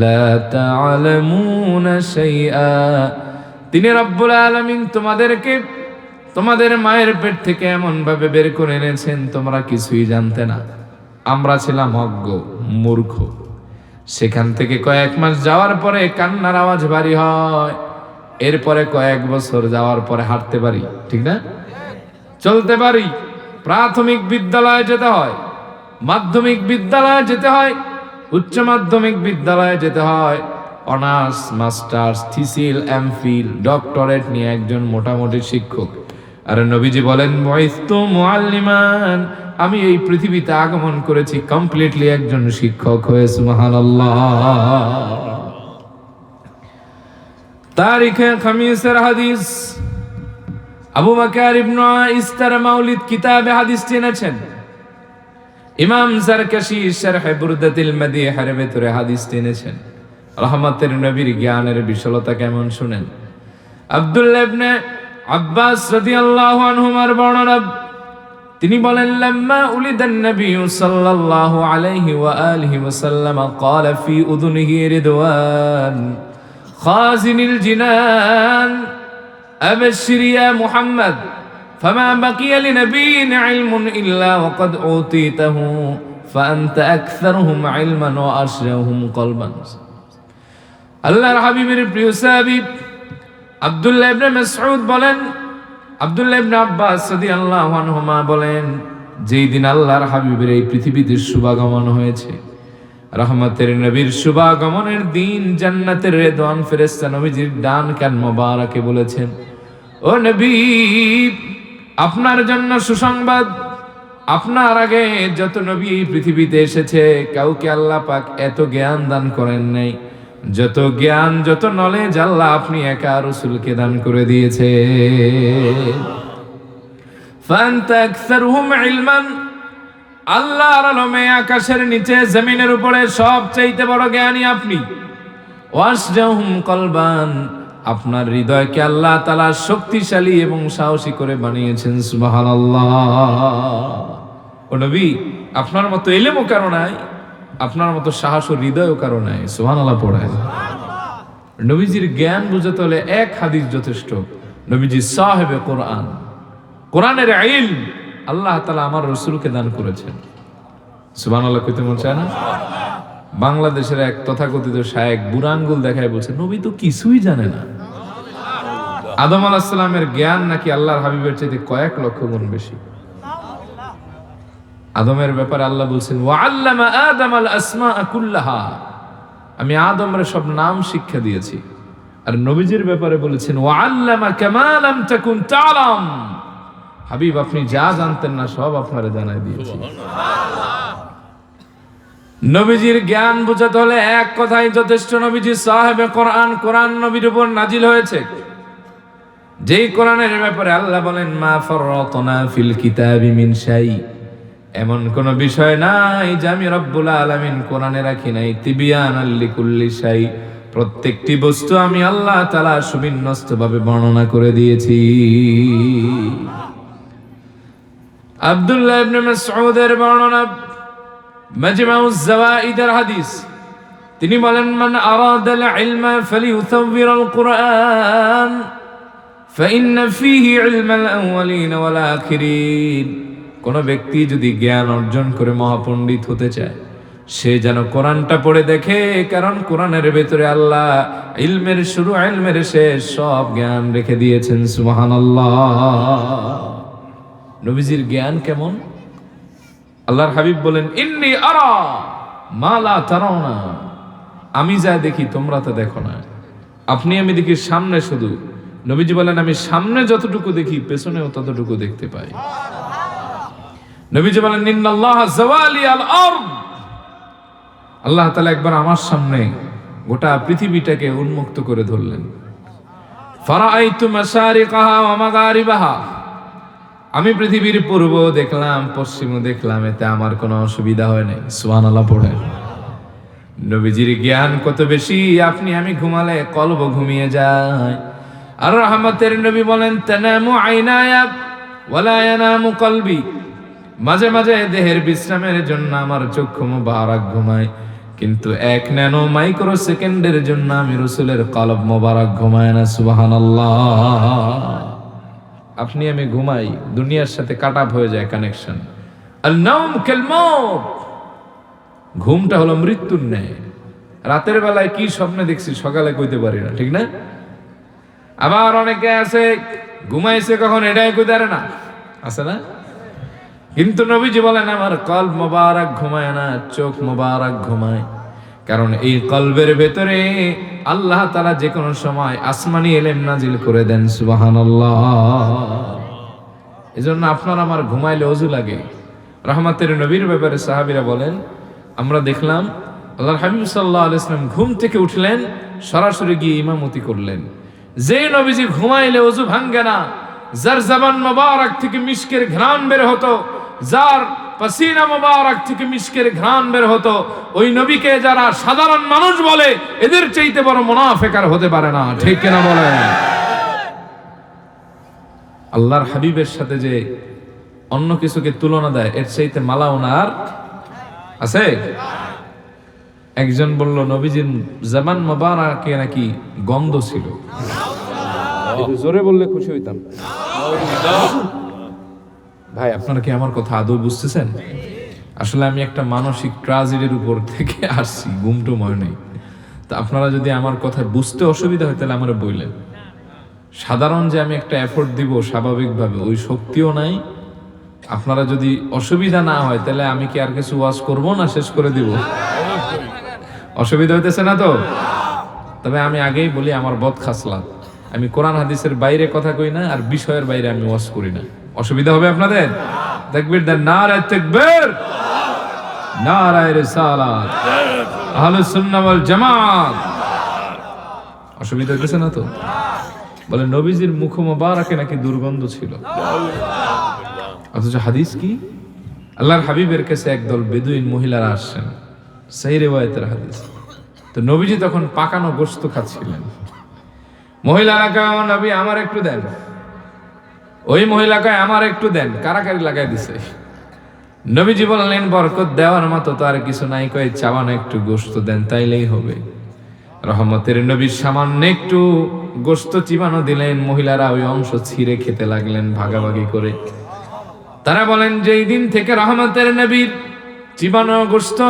লা তা'লামুনা শাইআ, তিনি রব্বুল আলামিন তোমাদেরকে তোমাদের মায়ের পেট থেকে এমন ভাবে বের করে এনেছেন তোমরা কিছুই জানতে না। আমরা ছিলাম অজ্ঞ মূর্খ, সেখান থেকে কয়েক মাস যাওয়ার পরে কান্নার আওয়াজ ভারী হয়, এরপরে কয়েক বছর যাওয়ার পরে হাঁটতে পারি, ঠিক না, চলতে পারি। প্রাথমিক বিদ্যালয়ে যেতে হয়, মাধ্যমিক বিদ্যালয়ে যেতে হয়, উচ্চ মাধ্যমিক বিদ্যালয়ে যেতে হয়, অনার্স মাস্টার্স থিসিল এমফিল ডক্টরেট নিয়ে একজন মোটামুটি শিক্ষক। আর নবীজি বলেন বুইসতু মুআল্লিমান, আমি এই পৃথিবীতে আগমন করেছি কমপ্লিটলি একজন শিক্ষক হয়ে। সুবহানাল্লাহ। তারিখে খামিসের হাদিস, আবু বকর ইবনে আইস তার মাউলিদ কিতাবে হাদিস এনেছেন। ইমাম জারকাশি শরহে বুরদাতিল মাদিহের ভিতরে হাদিস এনেছেন। রহমতের নবীর জ্ঞানের বিশালতা কেমন শুনেন। আব্দুল্লাহ ইবনে আব্বাস রাদিয়াল্লাহু আনহুমার বর্ণনা, তিনি বলেন লাম্মা উলিদান নবী সাল্লাল্লাহু আলাইহি ওয়া আলিহি ওয়াসাল্লাম قال في اذنه رضوان خازن الجنان ابشر يا محمد فما بقي لنبي علم الا وقد اوتيته فانت اكثرهم علما واشرهم قلبا। আল্লাহর হাবিবের প্রিয় সাহাবী আব্দুল্লাহ ইবনে মাসউদ বলেন, আব্দুল্লাহ ইবনে আব্বাস রাদিয়াল্লাহু আনহুমা বলেন, যেই দিন আল্লাহর হাবিবের এই পৃথিবীতে শুভাগমন হয়েছে, রহমতের নবীর শুভাগমনের দিন জান্নাতের রেদওয়ান ফেরেশতা নবীজির ডান কান মোবারকে বলেছেন ও নবী আপনার জন্য সুসংবাদ, আপনার আগে যত নবী এই পৃথিবীতে এসেছে কাউকে আল্লাহ পাক এত জ্ঞান দান করেন নাই, যত জ্ঞান যত নলেজ আল্লাহ আপনি একা রাসূলকে দান করে দিয়েছে। ফান্তা আকসারুহুম ইলমান, আল্লাহর আলমে আকাশের নিচে জমিনের উপরে সবচেয়ে বড় জ্ঞানী আপনি। ওয়াসজাহুম কলবান, আপনার হৃদয়কে আল্লাহ তাআলা শক্তিশালী এবং সাহসী করে বানিয়েছেন। সুবহানাল্লাহ। ও নবী আপনার মতো ইলমও কারো নাই, আপনার মতো সাহস ও হৃদয়ও কারো নাই। সুবহানাল্লাহ পড়েন। নবীজির জ্ঞান বুঝতে হলে এক হাদিস যথেষ্ট। নবীজি সাহেবে কোরআন, কোরআনের ইলম আল্লাহ তাআলা আমার রাসূলকে দান করেছেন। সুবহানাল্লাহ কইতে মন চায় না? বাংলাদেশের এক তথাকথিত শায়েখ বুড়া আঙ্গুল দেখায় বলছে নবী তো কিছুই জানে না। আদম আলাইহিস সালামের জ্ঞান নাকি আল্লাহর হাবিবের চাইতে কয়েক লক্ষ গুণ বেশি। আদমের ব্যাপারে আল্লাহ বলছেন ওয়াআল্লামা আদামাল আসমাআ কুল্লাহা, আমি আদমের সব নাম শিক্ষা দিয়েছি। আর নবীজির ব্যাপারে বলেছেন ওয়াআল্লামা কামা লাম তাকুন তা'লাম, হাবিব আপনি যা জানতেন না সব আপনারে জানাই দিয়েছি। নবীজির জ্ঞান বুঝাতে হলে এক কথাই যথেষ্ট, নবীজি সাহেবে কোরআন, কোরআন নবীর উপর নাজিল হয়েছে। যেই কোরআনের ব্যাপারে আল্লাহ বলেন মা ফাররাতনা ফিল কিতাবি মিন শাই, এমন কোন বিষয় নাই যে আমি রব্বুল আলামিন কোরআনে রাখি নাই। তিবিয়ানাল লিকুল্লি শাই, প্রত্যেকটি বস্তু আমি আল্লাহ তাআলা সুবিন্যস্তভাবে বর্ণনা করে দিয়েছি। আব্দুল্লাহ ইবনে মাসউদের বর্ণনা, মাজমাউজ জাওয়াইদের হাদিস, তিনি বলেন, মান আরাদাল ইলমা ফালিউতাওবিরাল কুরআন ফাইন্না ফীহি ইলমাল আউয়ালিন ওয়াল আখিরিন। কোন ব্যক্তি যদি জ্ঞান অর্জন করে মহাপণ্ডিত হতে চায়, সে যেন কোরআনটা পড়ে দেখে, কারণ কোরআনের ভেতরে আল্লাহ ইলমের শুরু ইলমের শেষ সব জ্ঞান রেখে দিয়েছেন। সুবহানাল্লাহ। নবীজির জ্ঞান কেমন? আল্লাহর হাবিব বলেন, ইন্নী আরা মা লা তারাউনা, আমি যা দেখি তোমরা তো দেখো না। আপনি আমি দেখি সামনে শুধু, নবীজি বলেন আমি সামনে যতটুকু দেখি পেছনেও ততটুকু দেখতে পাই। নবীজি বলেন, ইন্নাল্লাহা যাওয়ালি আল আরদ, আল্লাহ তাআলা একবার আমার সামনে গোটা পৃথিবীটাকে উন্মুক্ত করে ধরলেন। ফারাআইতু মাশারিকাহা ওয়া মাগারিবাহা, আমি পৃথিবীর পূর্ব দেখলাম পশ্চিমও দেখলাম, এতে আমার কোনো অসুবিধা হয় নাই। সুবহানাল্লাহ পড়েন। নবীজির জ্ঞান কত বেশি, আপনি আমি ঘুমালে কলব ঘুমিয়ে যায়। আর রহমতের নবী বলেন, তানামু আইনায়া ওয়ালা ইয়ানামু কলবি, মাঝে মাঝে দেহের বিশ্রামের জন্য আমার চক্ষু মোবারক ঘুমায়, কিন্তু এক ন্যানো মাইক্রো সেকেন্ডের জন্য আমি রাসূলের কলব মোবারক ঘুমায় না। সুবহানাল্লাহ। আপনি আমি ঘুমাই, দুনিয়ার সাথে কাট আপ হয়ে যায় কানেকশন। আল নাওম কাল মাউত, ঘুমটা হলো মৃত্যুর ন্যায়। রাতের বেলায় কি স্বপ্নে দেখছি সকালে কইতে পারি না, ঠিক না? আবার অনেকে আছে ঘুমাইছে কখন এটাই কইতে পারে না, আছে না? কিন্তু নবীজি বলেন, আমার কলব মোবারক ঘুমায় না, চোখ মোবারক ঘুমায়, কারণ এই কলবের ভেতরে আল্লাহ তাআলা যে কোনো সময় আসমানি ইলম নাজিল করে দেন। সুবহানাল্লাহ। এজন্য আপনার আমার ঘুমাইলে ওযু লাগে। রহমতের নবীর ব্যাপারে সাহাবীরা বলেন, আমরা দেখলাম আল্লাহর হাবিব সাল্লাল্লাহু আলাইহি ওয়াসাল্লাম ঘুম থেকে উঠলেন, সরাসরি গিয়ে ইমামতি করলেন। যে নবীজি ঘুমাইলে ওযু ভাঙে না, যার জবান মোবারক থেকে মিশকের ঘ্রাণ বের হতো, যার পাসিনা মোবারক থেকে মিশকের ঘ্রাণ বের হতো, ওই নবীকে যারা সাধারণ মানুষ বলে, এদের চাইতে বড় মুনাফিক আর হতে পারে না, ঠিক কিনা বলেন? আল্লাহর হাবিবের সাথে যে অন্য কিছুকে তুলনা দেয়, এর চাইতে মালাউনার আছে? একজন বলল নবীজির জবান মোবারকে নাকি গন্ধ ছিল। একটু জোরে বললে খুশি হইতাম। ভাই আপনারা কি আমার কথা আদৌ বুঝতেছেন? আসলে আমি একটা মানসিক ট্র্যাজেডির উপর থেকে আসছি, ঘুমটুম হয় নাই। তা আপনারা যদি আমার কথা বুঝতে অসুবিধা হয় তাহলে আমরা বললেন। সাধারণ যে আমি একটা এফোর্ট দিব স্বাভাবিকভাবে ওই শক্তিও নাই। আপনারা যদি অসুবিধা না হয় তাহলে আমি কি আর কিছু ওয়াজ করব না শেষ করে দিব? অসুবিধা হইতেছে না তো? তবে আমি আগেই বলি, আমার বদ খাসলাত, আমি কোরআন হাদিসের বাইরে কথা কই না, আর বিষয়ের বাইরে আমি ওয়াজ করি না। অসুবিধা হবে আপনাদের? তাকবীর দেন, নারায়ে তাকবীর, নারায়ে রিসালাত, আহলুস সুন্নাহ ওয়াল জামাত। অসুবিধা হইতেছে না তো? বলে নবীজির মুখ মোবারকে নাকি দুর্গন্ধ ছিল, অথচ হাদিস কি? আল্লাহর হাবিবের কাছে একদল বেদুইন মহিলারা আসছেন, সেই রিওয়ায়াতের হাদিস। তো নবীজি তখন পাকানো গোশত খাচ্ছিলেন। মহিলারা কয়, নবী আমার একটু দেন। ওই মহিলা কয়, আমার একটু দেন। কারাকারি লাগাই দিছে। নবীজি বললেন, বরকত দেওয়ার মতো তো আর কিছু নাই, কয় চাওয়ান একটু গোশত দেন, তাইলেই হবে। রহমতের নবীর সামান্য একটু গোশত চিবানো দিলেন, মহিলারা ওই অংশ ছিঁড়ে খেতে লাগলেন ভাগাভাগি করে। তারা বলেন, যেই দিন থেকে রহমতের নবীর চিবানো গোশত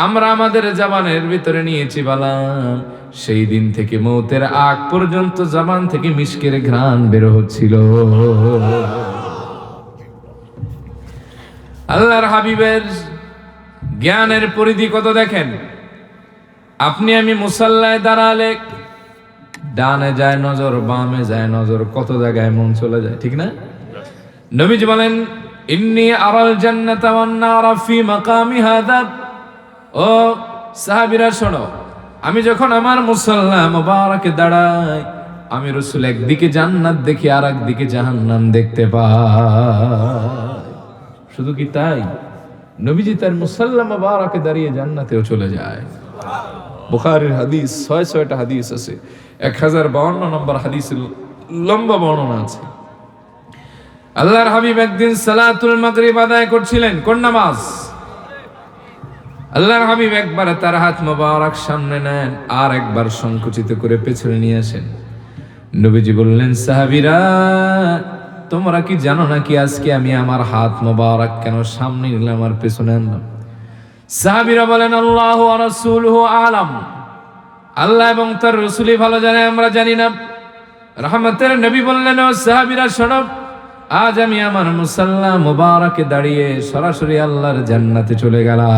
আমরা আমাদের জবানের ভিতরে নিয়ে চিবালাম, সেই দিন থেকে মৌতের আগ পর্যন্ত জবান থেকে মিশকের ঘ্রাণ বের হচ্ছিল। আল্লাহর হাবিবের জ্ঞানের পরিধি কত দেখেন। আপনি আমি মুসাল্লায় দাঁড়ালে ডানে যায় নজর, বামে যায় নজর, কত জায়গায় মন চলে যায়, ঠিক না? নবীজি বলেন, ইন্নী আরাল জান্নাতা ওয়ান নারা ফি মাকামি হাদা। ও সাহাবীরা শোনো, আমি যখন আমার মুসাল্লা মুবারকে দাঁড়াই, আমি রাসূল একদিকে জান্নাত দেখি আর একদিকে জাহান্নাম দেখতে পাই। শুধু কি তাই, নবীজি তার মুসাল্লা মুবারকে দাঁড়িয়ে জান্নাতেও চলে যায়। বুখারীর হাদিস ৬৬টা হাদিস আছে, 1052 নম্বর হাদিসের লম্বা বর্ণনা আছে। আল্লাহর হাবিব একদিন সালাতুল মাগরিব আদায় করছিলেন। কোন নামাজ? আল্লাহর হাবিব একবার তার হাত মোবারক সামনে নেন, আর একবার সংকুচিত করে পেছনে নিয়ে আসেন। নবীজি বললেন, সাহাবীরা, তোমরা কি জানো নাকি আজকে আমি আমার হাত মোবারক কেন সামনে নিলাম আর পেছনে আনলাম? সাহাবীরা বলেন, আল্লাহু ওয়া রাসূলুহু আলাম, আল্লাহ এবং তার রাসূলই ভালো জানে, আমরা জানি না। রহমতের নবী বললেন, ও সাহাবীরা শোনো, আজ আমি আমার মুসাল্লা মুবারকে দাঁড়িয়ে সরাসরি আল্লাহর জান্নাতে চলে গেলাম।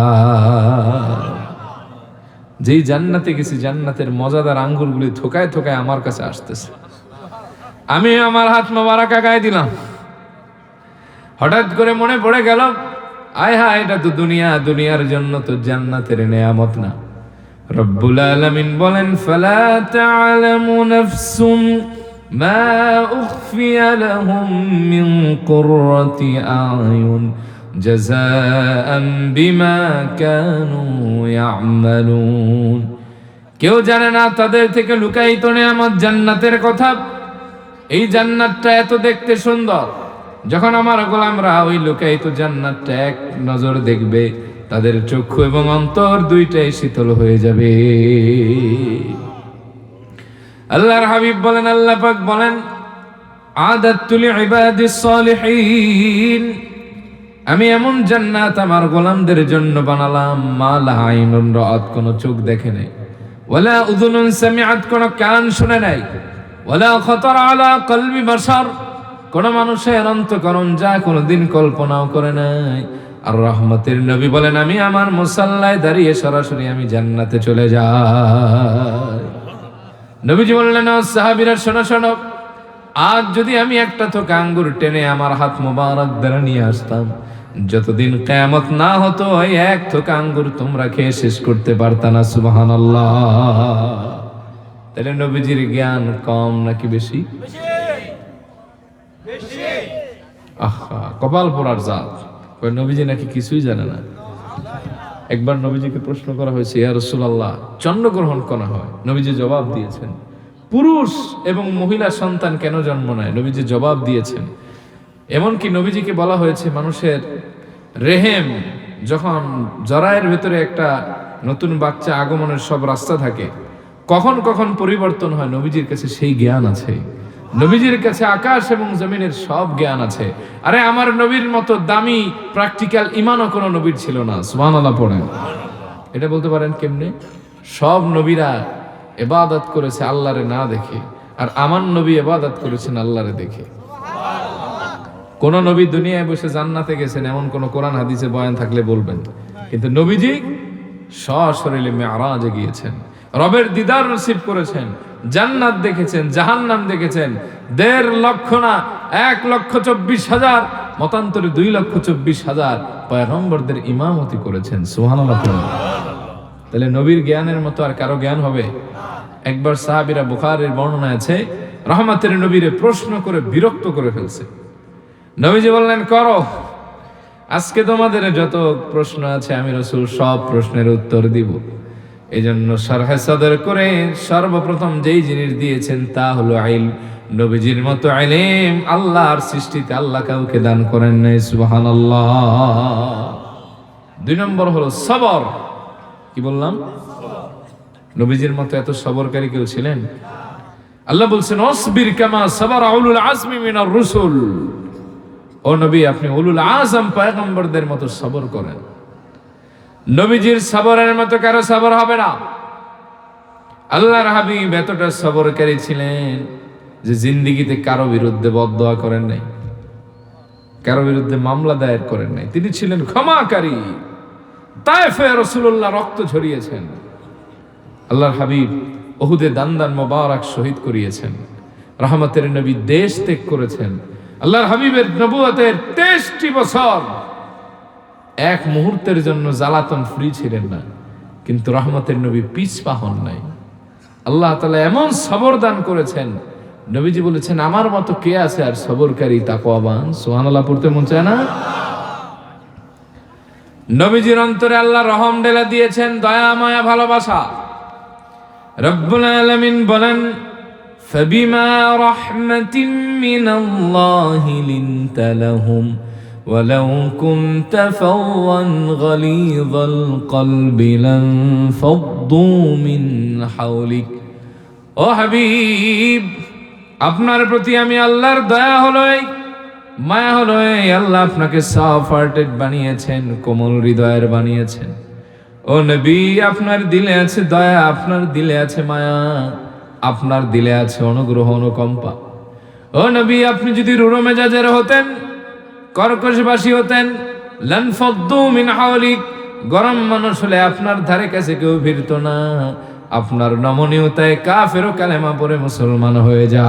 যেই জান্নাতে গেছি, জান্নাতের মজাদার আঙ্গুরগুলি থোকায় থোকায় আমার কাছে আসতেছে। আমি আমার হাত মোবারক আগায় দিলাম। হঠাৎ করে মনে পড়ে গেল, আয় হায়, এটা তো দুনিয়া, দুনিয়ার জন্য তো জান্নাতের নেয়ামত না। রব্বুল আলামিন বলেন, ফালা তা'লামু নাফসুম মা উখফিয়া লাহুম মিন কুররাতি আ'য়ুন জাযাআন বিমা কানু ইয়া'মালুন। কেউ জানে না তাদের থেকে লুকায়িত নেয়ামত জান্নাতের কথা। এই জান্নাতটা এত দেখতে সুন্দর, যখন আমার গোলামরা ওই লুকায়িত জান্নাতটা এক নজর দেখবে, তাদের চক্ষু এবং অন্তর দুইটাই শীতল হয়ে যাবে। আল্লাহর হাবিব বলেন, আল্লাহ পাক বলেন, আদাতু লিইবাদিস সালিহিন, আমি এমন জান্নাত আমার গোলামদের জন্য বানালাম, মা লা আইনুন রাআত, কোন চোখ দেখে নাই, ওয়ালা উযুনুন সামিআত, কোন কান শুনে নাই, ওয়ালা খাতার আলা কলবি বাশার, কোন মানুষের অন্তঃকরণ যা কোনদিন কল্পনাও করে নাই। আর রহমতের নবী বলেন, আমি আমার মুসাল্লায় দাঁড়িয়ে সরাসরি আমি জান্নাতে চলে যাই। নবীজি বললেন, ও সাহাবীরা শোনো শোনো, আজ যদি আমি একটা থোকা আঙ্গুর টেনে আমার হাত মোবারক দ্বারা নিয়ে আসতাম, যতদিন কিয়ামত না হতো ওই এক থোকা আঙ্গুর তোমরা খেয়ে শেষ করতে পারতা না। সুবহানাল্লাহ। তাহলে নবীজির জ্ঞান কম নাকি বেশি? আহা, কপাল পোড়ার জাত, নবীজি নাকি কিছুই জানে না। একবার নবীজিকে প্রশ্ন করা হয়েছে, ইয়া রাসূলুল্লাহ, চন্দ্রগ্রহণ করা হয়? নবীজি জবাব দিয়েছেন, পুরুষ এবং মহিলা সন্তান কেন জন্ম নেয়? নবীজি জবাব দিয়েছেন। এমনকি নবীজিকে বলা হয়েছে, মানুষের রেহেম যখন জরায়ের ভেতরে একটা নতুন বাচ্চা আগমনের সব রাস্তা থাকে, কখন কখন পরিবর্তন হয়, নবীজির কাছে সেই জ্ঞান আছে। নবীজির কাছে আকাশ এবং জমিনের সব জ্ঞান আছে। আরে আমার নবীর মতো দামি প্র্যাকটিক্যাল ইমানও কোনো নবীর ছিল না। সুবহানাল্লাহ পড়েন। এটা বলতে পারেন কেমনে? সব নবীরা ইবাদত করেছে আল্লাহরে না দেখে, আর আমার নবী ইবাদত করেছেন আল্লাহরে দেখে। কোন নবী দুনিয়ায় বসে জান্নাতে গেছেন এমন কোন কোরআন হাদিসে বয়ান থাকলে বলবেন, কিন্তু নবীজি সশরীরে মেরাজে গিয়েছেন, রবের দিদার নসিব করেছেন, জান্নাত দেখেছেন, জাহান্নাম দেখেছেন। 1.5 লক্ষ না, 1,24,000, মতান্তরে 2,24,000 পয়গম্বরদের ইমামতি করেছেন। সুবহানাল্লাহ। তাহলে নবীর জ্ঞানের মতো আর কারো জ্ঞান হবে? একবার সাহাবীরা, বুখারীর বর্ণনা আছে, রহমতের নবীরে প্রশ্ন করে বিরক্ত করে ফেলছে। নবীজি বললেন, করো, আজকে তোমাদের যত প্রশ্ন আছে আমি রাসূল সব প্রশ্নের উত্তর দিব। এই জন্য শরহে সদর করে সর্বপ্রথম যেই জিনিস দিয়েছেন তা হলো ইলম। নবীজির মতো ইলম আল্লাহর সৃষ্টিতে আল্লাহ কাউকে দান করেন নাই। সুবহানাল্লাহ। 2 নম্বর হলো সবর। কি বললাম? নবীজির মতো এত সবরকারী কেউ ছিলেন? আল্লাহ বলছেন, অসবির কামা সাবারা উলুল আজমি মিনার রুসুল। ও নবী, আপনি উলুল আজম পয়গম্বরদের মতো সবর করেন। নবীজির সবরের মতো কারো সবর হবে না। আল্লাহর হাবিব এতটা সবরকারী ছিলেন যে জিন্দেগিতে কারো বিরুদ্ধে বদদোয়া করেন নাই, কারো বিরুদ্ধে মামলা দায়ের করেন নাই। তিনি ছিলেন ক্ষমাকারী। তায়েফে রাসূলুল্লাহ রক্ত ঝরিয়েছেন। আল্লাহর হাবিব উহুদে দান্দান মোবারক শহীদ করিয়েছেন। রহমতের নবী দেশ ত্যাগ করেছেন। আল্লাহর হাবিবের নবুয়তের 23টি বছর এক মুহূর্তের জন্য জ্বালাতন ফ্রি ছিলেন না, কিন্তু রহমতের নবী পিছপা হন নাই। আল্লাহ তাআলা এমন সবর দান করেছেন, নবীজি বলেছেন, আমার মতো কে আছে আর সবরকারী তাকওয়াবান? সুবহানাল্লাহ পড়তে মন চায় না? নবীজির অন্তরে আল্লাহ রহম ঢেলে দিয়েছেন, দয়া মায়া ভালোবাসা। রব্বুল আলামিন বলেন, ফাবিমা রাহমাতিন মিনাল্লাহি লিনতা লাহুম ولو كنت فظا غليظ القلب لانفضوا من حولك ও হাবিব, আপনার প্রতি আমি আল্লাহর দয়া হলো, মায়া হলো, আল্লাহ আপনাকে সফট হার্টেড বানিয়েছেন, কোমল হৃদয়ের বানিয়েছেন। ও নবী, আপনার দিলে আছে দয়া, আপনার দিলে আছে মায়া, আপনার দিলে আছে অনুগ্রহ, অনুকম্পা। ও নবী, আপনি যদি রুড়ো মেজাজের হতেন, কর্কশবাসী হতেন, লানফদ্দু মিন হাওলিক, গরম মানুষ হলে আপনার ধারে কাছে কেউ ভিড়ত না। আপনার নমনীয়তায় কাফেরও কালেমা পড়ে মুসলমান হয়ে যায়।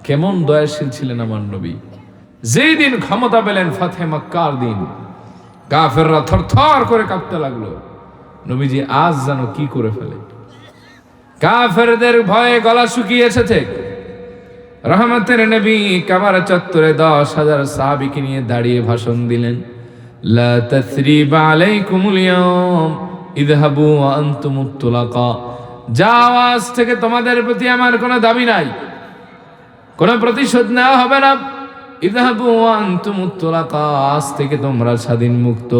কেমন দয়াশীল ছিলেন আমার নবী। যেই দিন ক্ষমতা পেলেন, ফাতহে মক্কার দিন, কাফেররা থরথর করে কাঁপতে লাগলো। নবীজি আজ যেন কি করে ফেলে। কাফেরদের ভয়ে গলা শুকিয়ে এসেছে। রহমতের নবী কাবার চত্বরে 10,000 সাহাবীকে নিয়ে দাঁড়িয়ে ভাষণ দিলেন। লা তাসরিবা আলাইকুমুল ইয়াওম ইযহাবু ওয়া আনতুমুত তুলাকা, যাও, আজ থেকে তোমাদের প্রতি আমার কোনো দাবি নাই, কোনো প্রতিশোধ নেওয়া হবে না। ইযহাবু ওয়া আনতুমুত তুলাকা, আজ থেকে তোমরা স্বাধীন মুক্ত।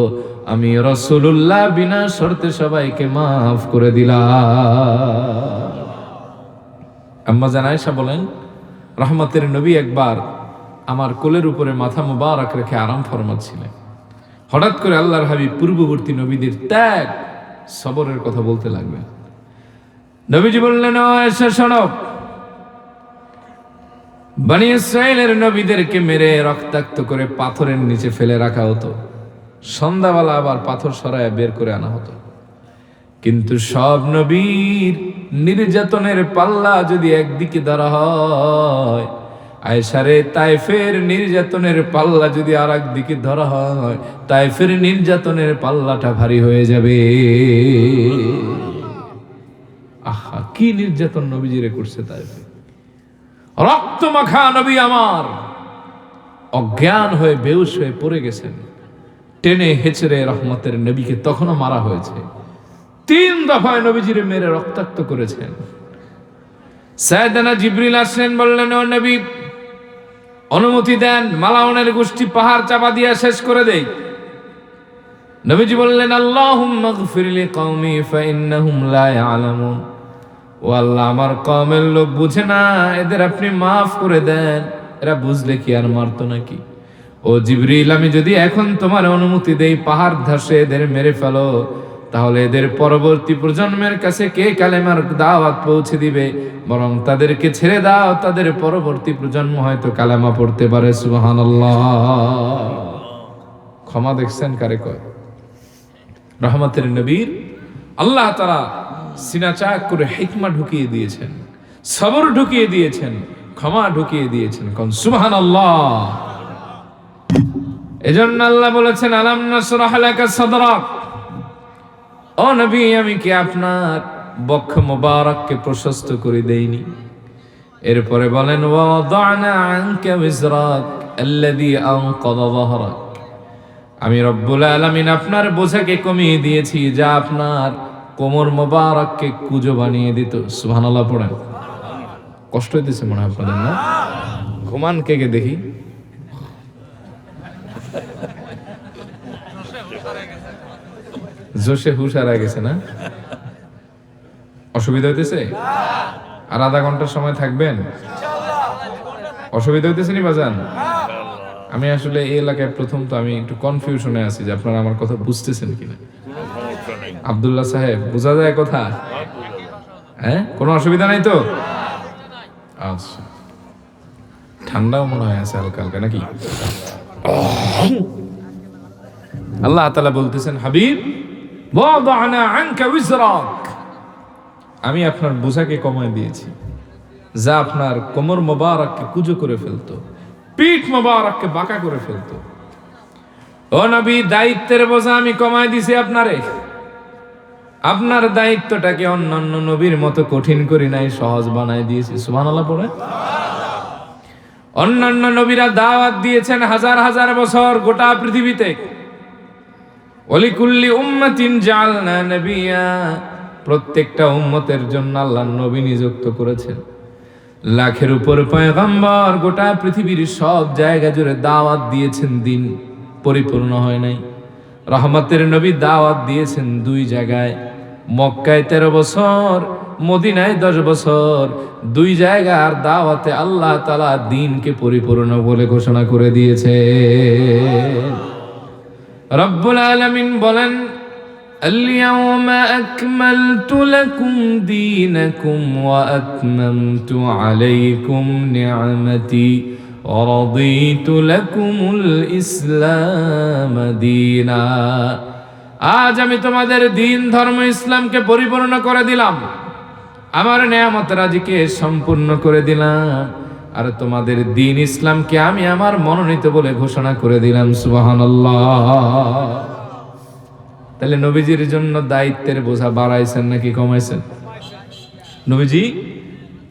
আমি রাসূলুল্লাহ বিনা শর্তে সবাইকে মাফ করে দিলাম। আম্মা জান আয়েশা বলেন, রহমতের নবী একবার আমার কোলের উপরে মাথা মুবারক রেখে আরাম ফরমাচ্ছিলেন। হঠাৎ করে আল্লাহর হাবিব পূর্ববর্তী নবীদের ত্যাগ, সবরের কথা বলতে লাগলেন। নবীজি বললেন, ও আয়েশা শোনো, বনি ইসরাইলের নবীদেরকে মেরে রক্তাক্ত করে পাথরের নিচে ফেলে রাখা হতো। সন্ধ্যাবেলা আবার পাথর সরায় বের করে আনা হতো। কিন্তু সব নবীর নির্যাতনের পাল্লা যদি একদিকে ধরা হয়, আয়েশারে তাইফের নির্যাতনের পাল্লা যদি আর একদিকে ধরা হয়, তাইফের নির্যাতনের পাল্লাটা ভারী হয়ে যাবে। আহা, কি নির্যাতন নবীজিরে করছে তাইফে। রক্ত মাখা নবী আমার অজ্ঞান হয়ে বেহুশ হয়ে পড়ে গেছেন। টেনে হেঁচড়ে রহমতের নবীকে তখনও মারা হয়েছে। 3 দফায় নবীজিরে মেরে রক্তাক্ত করেছেন। সাইয়েদনা জিবরিল আসলেন, বললেন, ও নবী, অনুমতি দেন, মালাউনের গোষ্ঠী পাহাড় চাপা দিয়া শেষ করে দেই। নবীজি বললেন, আল্লাহুম্মা গফির লিকওমি ফাইন্নাহুম লা ইয়ালামুন, ও আল্লাহ, আমার কওমের লোক বুঝে না, এদের আপনি মাফ করে দেন, এরা বুঝলে কি আর মারতো নাকি? ও জিবরিল, আমি যদি এখন তোমার অনুমতি দেই, পাহাড় ধসে এদের মেরে ফেলো, তাহলে এদের পরবর্তী প্রজন্মের কাছে কে কালেমার দাওয়াত পৌঁছে দিবে? বরং তাদেরকে ছেড়ে দাও, তাদের পরবর্তী প্রজন্ম হয়তো কালেমা পড়তে পারে। সুবহানাল্লাহ। ক্ষমা দেখছেন কারে কয়? রহমতের নবীর আল্লাহ তাআলা সিনা চাক করে হিকমা ঢুকিয়ে দিয়েছেন, সবর ঢুকিয়ে দিয়েছেন, ক্ষমা ঢুকিয়ে দিয়েছেন। কোন সুবহানাল্লাহ। এজন্য আল্লাহ বলেছেন, আলাম নাশরাহ লাকা সাদরাক, ও নবী, আমি কি আপনার বক্ষ মোবারককে প্রশস্ত করে দেইনি? এরপরে বলেন, ওয়াদানা আনকা বিজরাক আল্লাযী আনকাযা যাহরাক, আমি রব্বুল আলামিন আপনার বোঝাকে কমিয়ে দিয়েছি, যা আপনার কোমর মোবারককে কুজো বানিয়ে দিত। সুবহানাল্লাহ পড়েন। কষ্ট হইতেছে মনে হয় আপনাদের, না? ঘুমান কে কে দেখি। জোশে হুশ হারা গেছে না? অসুবিধা হইতেছে? আর আধা ঘন্টার সময় থাকবেন? অসুবিধা হইতেছে নি বাজান? আমি আসলে এই এলাকায় প্রথম, তো আমি একটু কনফিউশনে আছি যে আপনারা আমার কথা বুঝতেছেন কিনা। আব্দুল্লাহ সাহেব, বোঝা যায় কথা? হ্যাঁ, কোনো অসুবিধা নাই তো? আচ্ছা, ঠান্ডাও মনে হয় আছে হালকা হালকা, নাকি? আল্লাহ তাআলা বলতেছেন, হাবিব, ওয়াদানা আনকা উজরাক, আমি আপনার বোঝাকে কমায় দিয়েছি, যা আপনার কোমর মোবারককে কুজো করে ফেলতো, পিঠ মোবারককে বাঁকা করে ফেলতো। ও নবী, দায়িত্বের বোঝা আমি কমায় দিছি আপনারে। আপনার দায়িত্বটাকে অন্যান্য নবীর মতো কঠিন করি নাই, সহজ বানাই দিয়েছি। সুবহানাল্লাহ পড়ে। অন্যান্য নবীরা দাওয়াত দিয়েছেন হাজার হাজার বছর গোটা পৃথিবীতে। ওয়ালিকুল্লি উম্মাতিন জাআলনা নাবিয়্যা, প্রত্যেকটা উম্মতের জন্য আল্লাহ নবী নিযুক্ত করেছেন। লাখের উপর পয়গম্বর, গোটা পৃথিবীর সব জায়গা জুড়ে দাওয়াত দিয়েছেন, দিন পরিপূর্ণ হয় নাই। রহমতের নবী দাওয়াত দিয়েছেন 2 জায়গায়, মক্কায় 13 বছর, মদিনায় 10 বছর। 2 জায়গার দাওয়াতে আল্লাহ তাআলা দ্বীনকে পরিপূর্ণ বলে ঘোষণা করে দিয়েছে। রব্বুল আলামিন বলেন, اليوم أكملت لكم دينكم وأتممت عليكم نعمتي ورضيت لكم الإسلام دينا। আজ আমি তোমাদের দিন ধর্ম ইসলামকে পরিপূর্ণ করে দিলাম, আমার নেয়ামত রাজিকে সম্পূর্ণ করে দিলাম, আর তোমাদের দিন ইসলামকে আমি আমার মনোনীত বলে ঘোষণা করে দিলাম। সুবহানাল্লাহ। তাহলে নবীজির জন্য দায়িত্বের বোঝা বাড়াইছেন নাকি কমাইছেন? নবীজি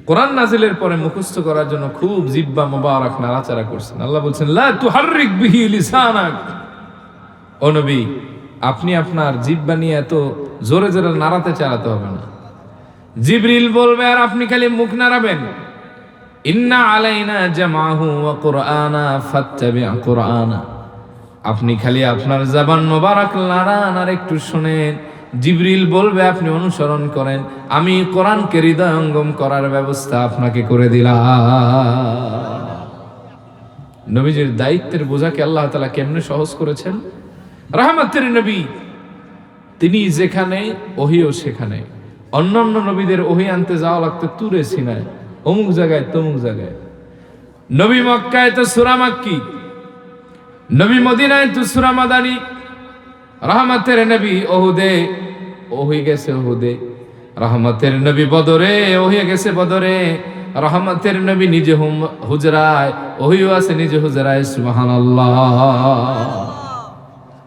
কোরআন নাজিলের পরে মুখস্থ করার জন্য খুব জিহ্বা মুবারক নাড়াচাড়া করছেন। আল্লাহ বলছেন, লা তুহাররিক বিহি লিসানাক। ও নবী, আপনি আপনার জিহ্বা নিয়ে এত জোরে জোরে নাড়াতে চালাতে হবে না। জিবরিল বলবে আর আপনি খালি মুখ নাড়াবেন। ইন্না আলাইনা জামাহু ওয়া কুরআনা ফাত্তাবি' কুরআনা। আপনি খালি আপনার জবান মোবারক নাড়ান আর একটু শুনেন, জিবরিল বলবে আপনি অনুসরণ করেন, আমি কোরআনকে হৃদয়ঙ্গম করার ব্যবস্থা আপনাকে করে দিলাম। নবীজির দায়িত্বের বোঝাকে আল্লাহ তাআলা কেমনে সহজ করেছেন। রহমতের নবী, তিনি যেখানে ওহীও সেখানে। অন্যান্য নবীদের ওহী আনতে যাওয়া লাগতো তুরে সিনায়, অমুক জায়গায় তমুক জায়গায়। নবী মক্কায় তো সূরা মাক্কি, নবী মদিনায় তো সূরা মাদানী। রহমতের নবী ওহুদে ওহি গেছে ওহুদে, রহমতের নবী বদরে ওহি গেছে বদরে, রহমতের নবী নিজে হুজরায় ওহিও আছে নিজে হুজরায়। সুবহানাল্লাহ।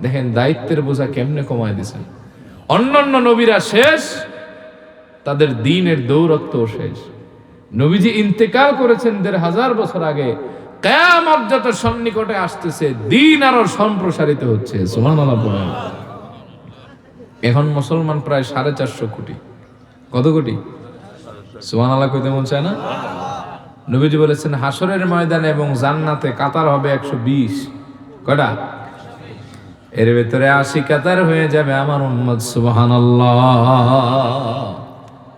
দেখেন দায়িত্বের বোঝা কেমনে কমায় দিয়েছেন। অন্যান্য নবীরা শেষ, তাদের দ্বীনের দৌরত্ব শেষ। নবীজি ইন্তেকাল করেছেন 1500 বছর আগে, কিয়ামত যত সন্নিকটে আসতেছে দ্বীন আরো সম্প্রসারিত হচ্ছে। সুবহানাল্লাহ বলেন। এখন মুসলমান প্রায় 450 কোটি। কত কোটি? সুবহানাল্লাহ কইতে মন চায় না? নবীজি বলেছেন হাসরের ময়দানে এবং জান্নাতে কাতার হবে 120। কয়টা? এর ভেতরে 80 কাতার হয়ে যাবে আমার উম্মত। সুবহানাল্লাহ।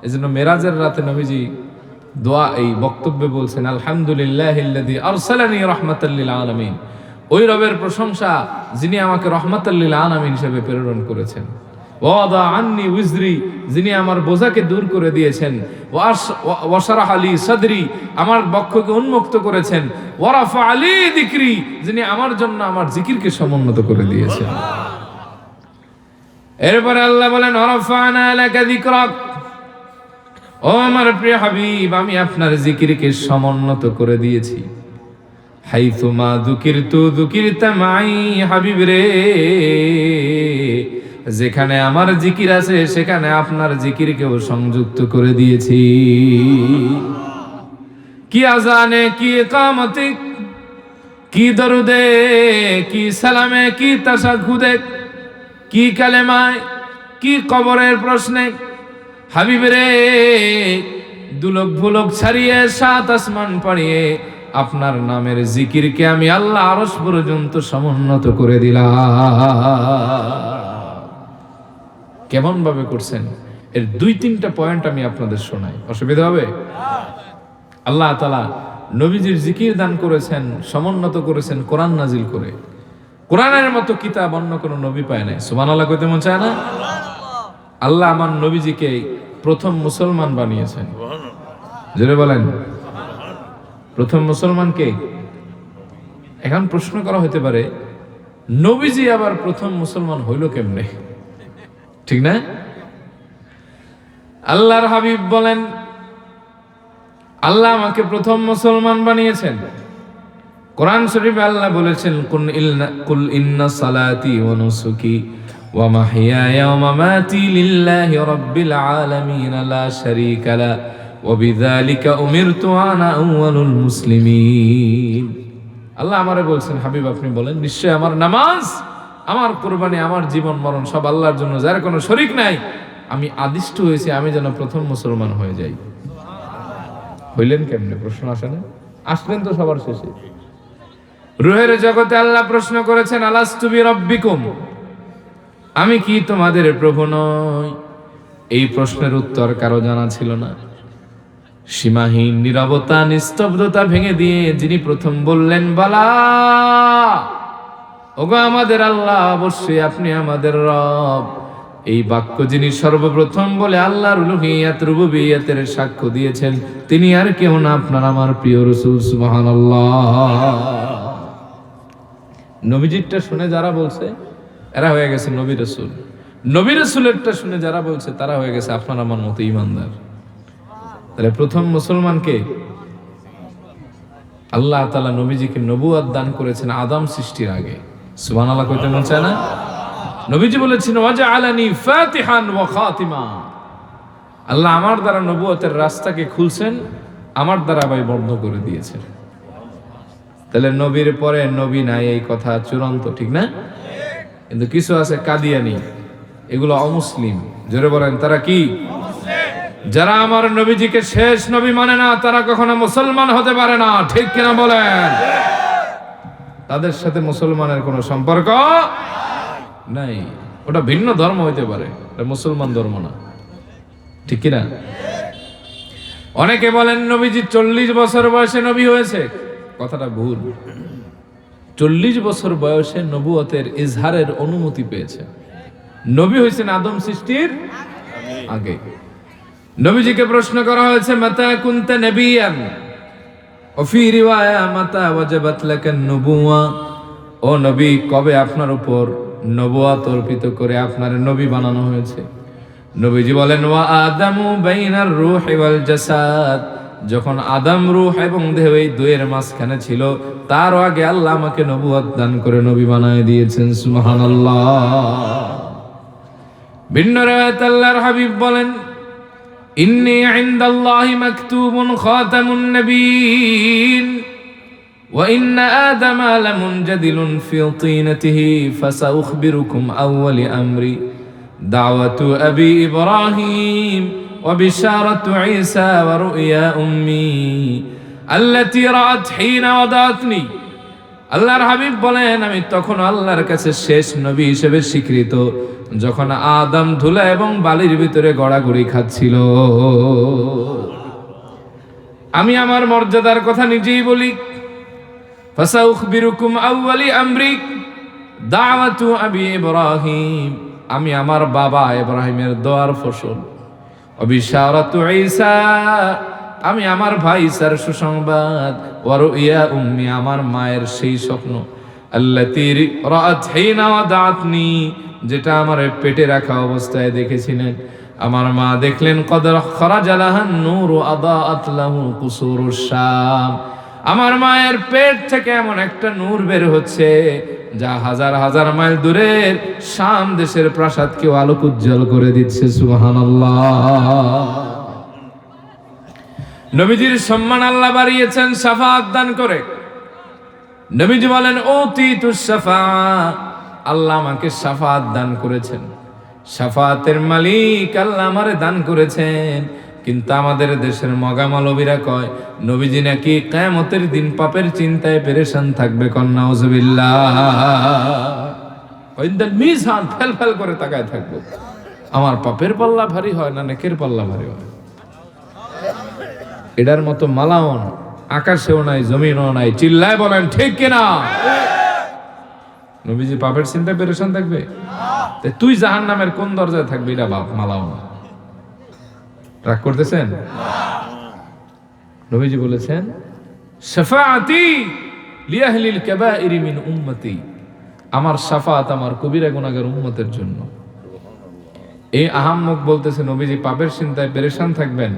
এজন্য মেরাজের রাতে নবীজি দোয়া এই বক্তব্যে বলছেন, আলহামদুলিল্লাহিল্লাযী আরসালানি রাহমাতাল লিল আলামিন। ওই রবের প্রশংসা যিনি আমাকে রাহমাতাল লিল আলামিন হিসেবে প্রেরণ করেছেন। ওয়াদা আন্নি উজরি, যিনি আমার বোঝাকে দূর করে দিয়েছেন। ওয়াশরাহ লি সাদরি, আমার বক্ষকে উন্মুক্ত করেছেন। ওয়ারাফা আলি যিকরি, যিনি আমার জন্য আমার জিকিরকে সমুন্নত করে দিয়েছেন। এরপরে আল্লাহ বলেন, ওয়ারাফানা লাকা যিকরাক। ও আমার প্রিয় হাবিব, আমি আপনার জিকিরকে সমুন্নত করে দিয়েছি। হাইসুমা যুকিরতু যুকিরতা মাই। হাবিব রে, যেখানে আমার জিকির আছে সেখানে আপনার জিকিরকেও সংযুক্ত করে দিয়েছি। কি আজানে, কি ইকামতে, কি দরুদে, কি সালামে, কি তাশাহুদে, কি কালেমায়, কি কবরের প্রশ্নে। হাবিব রে, দুলক ভুলক ছাড়িয়ে 7 আসমান পাড়িয়ে আপনার নামের জিকিরকে আমি আল্লাহ আরশ পর্যন্ত সমুন্নত করে দিলাম। কেমন ভাবে করছেন এর 2-3টা পয়েন্ট আমি আপনাদের শোনাই, অসুবিধা হবে? আল্লাহ তাআলা নবীজির জিকির দান করেছেন, সমুন্নত করেছেন কোরআন নাজিল করে। কোরআনের মতো কিতাব অন্য কোনো নবী পায় নাই। সুবহানাল্লাহ কইতে মন চায় না? আল্লাহ আমার নবীজিকে প্রথম মুসলমান বানিয়েছেন। জোরে বলেন, প্রথম মুসলমান কে? এখন প্রশ্ন করা হতে পারে, নবীজি আবার প্রথম মুসলমান হইল কেমনে? ঠিক না? আল্লাহর হাবিব বলেন, আল্লাহ আমাকে প্রথম মুসলমান বানিয়েছেন। কোরআন শরীফে আল্লাহ বলেছেন, কুল ইন্না সালাতি ওয়া নুসুকি ওয়া মাহইয়ায়া ওয়া মামাতি লিল্লাহি রাব্বিল আলামিন লা শারীকা লা ওয়া বিযালিকা উমিরতু আনা আউয়ালুল মুসলিমিন। আল্লাহ আমারে বলছেন, হাবিব আপনি বলেন, নিশ্চয় আমার নামাজ, আমার কুরবানি, আমার জীবন মরণ সব আল্লাহর জন্য, যার কোনো শরীক নাই। আমি আদিষ্ট হয়েছি আমি যেন প্রথম মুসলমান হয়ে যাই। হইলেন কেমনে? প্রশ্ন আসে না? আসলেন তো সবার শেষে। রূহের জগতে আল্লাহ প্রশ্ন করেছেন, আলাস্তু বিরাব্বিকুম, আমি কি তোমাদের প্রভু নই? এই প্রশ্নের উত্তর কারো জানা ছিল না। সীমাহীন নীরবতা, নিস্তব্ধতা ভেঙে দিয়ে যিনি প্রথম বললেন, বালা, ওগো আমাদের আল্লাহ, অবশ্যই আপনি আমাদের রব। এই বাক্য যিনি সর্বপ্রথম বলে আল্লাহর উলুহিয়াত রুবুবিয়্যাতের সাক্ষ্য দিয়েছেন, তিনি আর কেউ না, আপনার আমার প্রিয় রাসূল। সুবহানাল্লাহ। নবীজিরটা শুনে যারা বলছে এরা হয়ে গেছে নবী রাসূল। নবী রাসূলেরটা শুনে যারা বলছে তারা হয়ে গেছে আপনার আমার মতো ঈমানদার। তাহলে প্রথম মুসলমানকে আল্লাহ তাআলা নবীজিকে নবুয়ত দান করেছেন আদম সৃষ্টির আগে। সুবহানাল্লাহ কইতে মন চায় না? নবীজি বলেছেন, ওয়াজআলানি ফাতিহান ওয়া খাতিমা, আল্লাহ আমার দ্বারা নবুয়তের রাস্তাকে খুলছেন, আমার দ্বারা ভাই বন্ধ করে দিয়েছেন। তাহলে নবীর পরে নবী নাই, এই কথা চূড়ান্ত, ঠিক না? কিন্তু কিছু আছে কাদিয়ানি, এগুলো অমুসলিম। জোরে বলেন তারা কি? যারা আমার নবীজিকে শেষ নবী মানে না, তারা কখনো মুসলমান হতে পারে না, ঠিক কিনা বলেন? তাদের সাথে মুসলমানের কোনো সম্পর্ক নাই। ওটা ভিন্ন ধর্ম হইতে পারে, এটা মুসলমান ধর্ম না, ঠিক কিনা? অনেকে বলেন নবীজি 40 বছর বয়সে নবী হয়েছে, কথাটা ভুল। 40 বছর বয়সে নবুয়তের ইজহারের অনুমতি পেয়েছে। নবী হয়েছেন আদম সৃষ্টির আগে। নবীজিকে প্রশ্ন করা হয়েছে, মাতা কুনতা নবিয়ান, ও ফি রিওয়ায়া মাতা ওয়াজাবাত লাকান নবুওয়া, ও নবী, কবে আপনার উপর নবুয়ত অর্পিত করে আপনার নবী বানানো হয়েছে? নবীজি বলেন, ওয়া আদামু বাইনার রূহি ওয়াল জাসাদ, যখন আদম রূহ এবং দেহ এই দুয়ের মাঝখানে ছিল, তার আগে আল্লাহ আমাকে নবুয়ত দান করে নবী বানায় দিয়েছেন। সুবহানাল্লাহ। ভিন্ন রাওয়ায়াতে আল্লাহর হাবিব বলেন, ইন্নী ইনদাল্লাহি মাকতুবুন খাতামুন নবিয়্যিন ওয়া ইন্না আদামা লামুনজাদিলুন ফি তিনাতিহি ফাসাউখবিরুকুম আউওয়ালি আমরি দাওয়াতু আবি ইব্রাহিম ওয়া বিশারাতু ঈসা ওয়া রুইয়া উম্মি আল্লাতী রাআত হিনা ওয়াদাতনি। আল্লাহর হাবিব বলেন, আমি তখন আল্লাহর কাছে শেষ নবী হিসেবে স্বীকৃত যখন আদম ধুলা এবং বালির ভিতরে গড়াগড়ি খাচ্ছিল। আমি আমার মর্যাদার কথা নিজেই বলি, ফাসাউখবিরুকুম আউওয়ালি আমরি দাওয়াতু আবি ইব্রাহিম, আমি আমার বাবা ইব্রাহিমের দোয়ার ফসল। অবিশারাতু ঈসা, আমি আমার ভাই ঈসার সুসংবাদ। ওয়া রুইয়া উম্মি, আমার মায়ের সেই স্বপ্ন। আল্লাতী রাআত হিনা ওয়াদাতনি, যেটা আমার পেটে রাখা অবস্থায় দেখেছিলেন। আমার মা দেখলেন, কদ খরাজা লাহান নূর আদাআত লাহু কুসুরুশ শাম, আমার মায়ের পেট থেকে এমন একটা নূর বের হচ্ছে যা হাজার হাজার মাইল দূরের শাম দেশের প্রাসাদকেও আলোক উজ্জ্বল করে দিচ্ছে। সুবহানাল্লাহ। নবীজির সম্মান আল্লাহ বাড়িয়েছেন শাফাআত দান করে। নবীজি বলেন, ওতিতুস শাফাআত, আল্লাহ আমাকে শাফাআত দান করেছেন। শাফাআতের মালিক আল্লাহ আমারে দান করেছেন। কিন্তু আমাদের দেশের মগা মালবীরা কয় নবীজি নাকি কিয়ামতের দিন পাপের চিন্তায় পেরেশান থাকবে। নাউজুবিল্লাহ। ওইদিন মিজান ফেল করে তাকায় থাকবো, আমার পাপের পাল্লা ভারী হয় না নেকের পাল্লা ভারী হয়। এটার মতো মালাওন আকাশেও নাই, জমিনও নাই। চিল্লায় বলেন ঠিক কিনা? নবীজি পাপের চিন্তায় পেরেশান থাকবে? তুই জাহান্নামের কোন দরজায় থাকবি? এটা বাপ মালাওন। রাগ করতেছেন? নবীজি বলেছেন, শাফাআতি লিআহলিল কাবাইরি মিন উম্মতি, আমার শাফাআত আমার কবিরা গুনাহগার উম্মতের জন্য। এই আহাম্মক বলতেছে নবীজি পাপের চিন্তায় পেরেশান থাকবেন,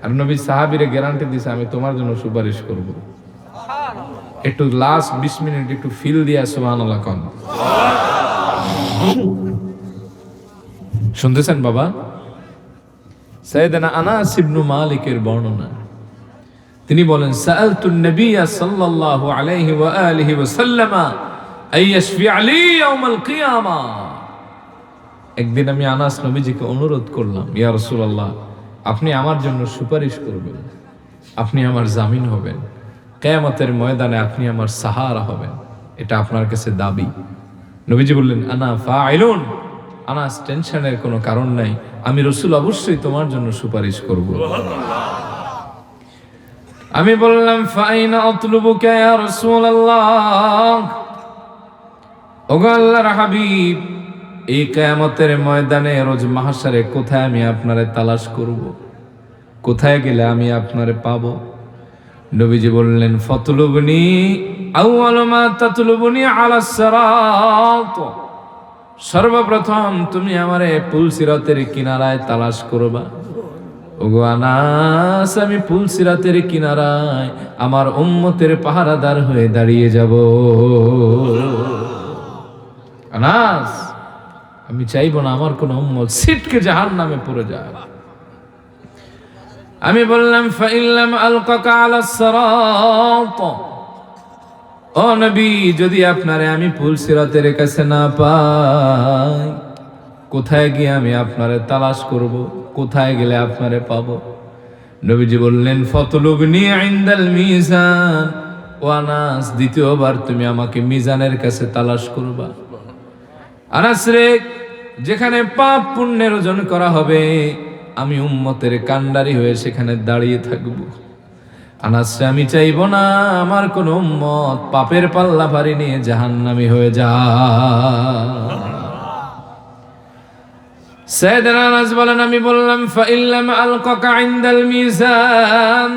আর নবী সাহাবীরে গ্যারান্টি দিয়েছে আমি তোমার জন্য সুপারিশ করব। একটু লাস্ট 20 মিনিট একটু ফিল দিয়া সুবহানাল্লাহ কোন শুনতেছেন বাবা? সাইয়েদনা আনাস ইবনে মালিকের বর্ণনা, তিনি বলেন, সাআলতুন নবিয়্য সাল্লাল্লাহু আলাইহি ওয়া আলিহি ওয়া সাল্লামা আইয়াশফিআ লি ইয়াউমাল কিয়ামা। একদিন আমি আনাস নবীজিকে অনুরোধ করলাম, ইয়া রাসূলুল্লাহ, আপনি আমার জন্য সুপারিশ করবেন, আপনি আমার জামিন হবেন, কিয়ামতের ময়দানে আপনি আমার সাহারা হবেন, এটা আপনার কাছে দাবি। নবীজি বললেন, আনা ফাইলুন, আনাস, টেনশনের কোনো কারণ নাই, আমি রাসূল অবশ্যই তোমার জন্য সুপারিশ করব। আমি বললাম, ফাইনা আতলুবুকা ইয়া রাসূলুল্লাহ, ওগো আল্লাহর হাবিব, এই কিয়ামতের ময়দানে রোজ মাহশারে কোথায় আমি আপনারে তালাশ করব, কোথায় গেলে আমি আপনারে পাবো? নবীজি বললেন, ফাতলুবনি আউয়ালু মা তাতলুবনি আলাস সিরাত, সর্বপ্রথম তুমি আমারে পুলসিরাতের কিনারায় তালাশ করবা। ওগো আনাস, আমি পুলসিরাতের কিনারায় আমার উম্মতের পাহারাদার হয়ে দাঁড়িয়ে যাব। আনাস, আমি চাইবো না আমার কোন উম্মত সিটকে জাহান্নামে পড়ে যায়। আমি বললাম, ফাইল্লাম আলকাকা আলাস সিরাত, ও নবী, যদি আপনারে আমি পুলসিরাতের কাছে না পাই, কোথায় গিয়ে আমি আপনারে তালাশ করব, কোথায় গেলে আপনারে পাবো? নবীজি বললেন, ফাতলুবনি ইনদাল মিজান, ও আনাস, দ্বিতীয়বার তুমি আমাকে মিজানের কাছে তালাশ করবা। আনাস রে, যেখানে পাপ পুণ্যের ওজন করা হবে, আমি উম্মতের কান্ডারি হয়ে সেখানে দাঁড়িয়ে থাকব। আনাস রে, আমি চাইব না আমার কোন উম্মত পাপের পাল্লা ভারী নিয়ে জাহান্নামী হয়ে যায়। সাইয়েদনা আনাস বলেন, আমি বললাম, ফাইল্লাম আলকাকা ইনদাল মিজান,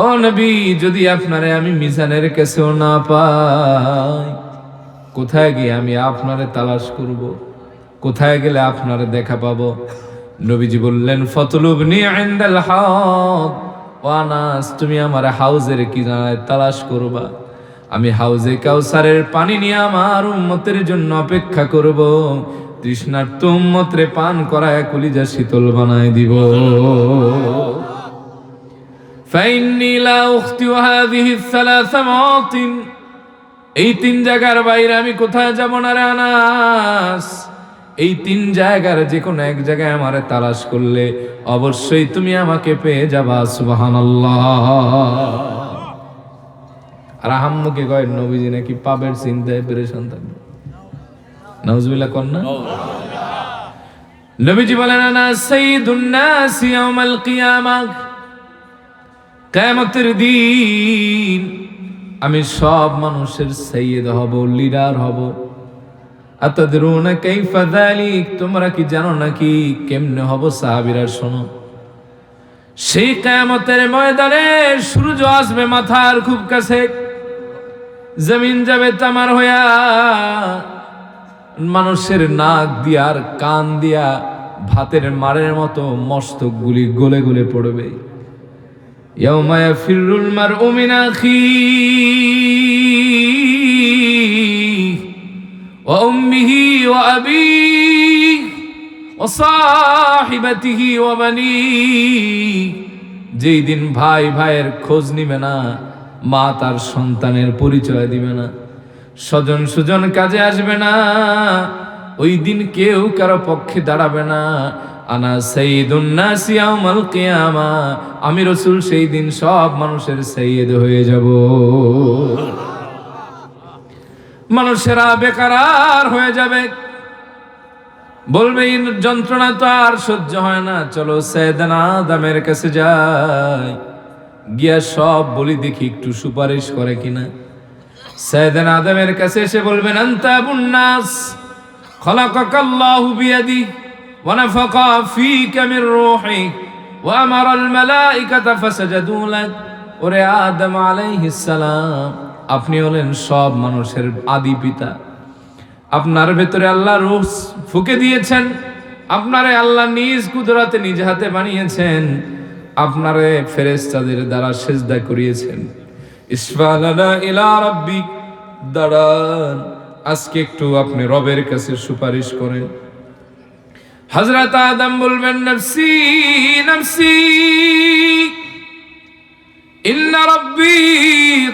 ও নবী, যদি আপনারে আমি মিজানের কাছেও না পাই, কোথায় গিয়ে আমি আপনারে তালাশ করব, কোথায় গেলে আপনারে দেখা পাবো? নবীজি বললেন, ফাতলুবনি ইনদাল হাউদ, ও আনাস, তুমি আমার হাউজের কিনারায় তালাশ করবা। আমি হাউজে কাউসারের পানি নিয়ে আমার উম্মতের জন্য অপেক্ষা করব, তৃষ্ণার্ত উম্মতরে পান করায় কলিজা শীতল বানায় দিব। ফাইন্নী লা উখতিউ হাযিহি الثلاث মাওতিন, এই তিন জায়গার বাইরে আমি কোথায় যাব না রে আনাস। এই তিন জায়গার যে কোনো এক জায়গায় আমারে তালাশ করলে অবশ্যই তুমি আমাকে পেয়ে যাবা। সুবহানাল্লাহ। আর আহাম্মকে কয় নবীজি নাকি পাপের চিন্তায় পেরেশান থাকবে। নাউজুবিল্লাহ কর না। নবীজি বলেন, আনা সাইয়্যিদুন নাস ইয়াউমাল কিয়ামাহ, কিয়ামতের দিন আমি সব মানুষের সাইয়্যিদ হব, লিডার হব। আতাদরুনা কাইফা যালিক, তোমরা কি জানো নাকি কেমনে হব? সাহাবীরা শোনো। সেই কিয়ামতের ময়দানে সূর্য আসবে মাথার খুব কাছে, জমিন যাবে তামার হইয়া, মানুষের নাক দিয়া আর কান দিয়া ভাতের মারের মতো মস্তকগুলি গলে গলে পড়বে। ইয়াউমা ইয়াফিরুল মারউ মিন আখিহি ওয়া উম্মিহি ওয়া আবিহি ওয়া সাহিবাতিহি ওয়া বানিহি, যেই দিন ভাই ভাইয়ের খোঁজ নিবে না, মা তার সন্তানের পরিচয় দিবে না, স্বজন সুজন কাজে আসবে না, ওই দিন কেউ কারো পক্ষে দাঁড়াবে না। আনা সাইয়্যিদুন নাস ইয়াউমাল কিয়ামা, আমি রাসূল সেই দিন সব মানুষের সাইয়্যিদ হয়ে যাব। মানুষেরা বেকারার হয়ে যাবে, বলবে এই যন্ত্রণা তো আর সহ্য হয় না, চলো সাইয়েদনা আদমের কাছে যাই, গিয়া সব বলি দেখি একটু সুপারিশ করে কিনা। সাইয়েদনা আদমের কাছে এসে বলবেন, আনতা আবুন নাস, খলাকাকাল্লাহু বিয়াদি ওয়া নাফাকা ফীকা মির রূহি ওয়া আমারাল মালায়েকাতা ফাসাজাদু লাক। ওরে আদম আলাইহিস সালাম, আপনি হলেন সব মানুষের আদি পিতা, আপনার ভেতরে আল্লাহ রূহ ফুঁকে দিয়েছেন, আপনারে আল্লাহ নিজ কুদরতে নিজ হাতে বানিয়েছেন, আপনারে ফেরেশতাদের দ্বারা সিজদা করিয়েছেন। ইসফালানা ইলা রাব্বিক, দাঁড়ান আজকে একটু আপনি রবের কাছে সুপারিশ করেন। হযরত আদম বলবেন, নফসি নফসি ইন্না রাব্বি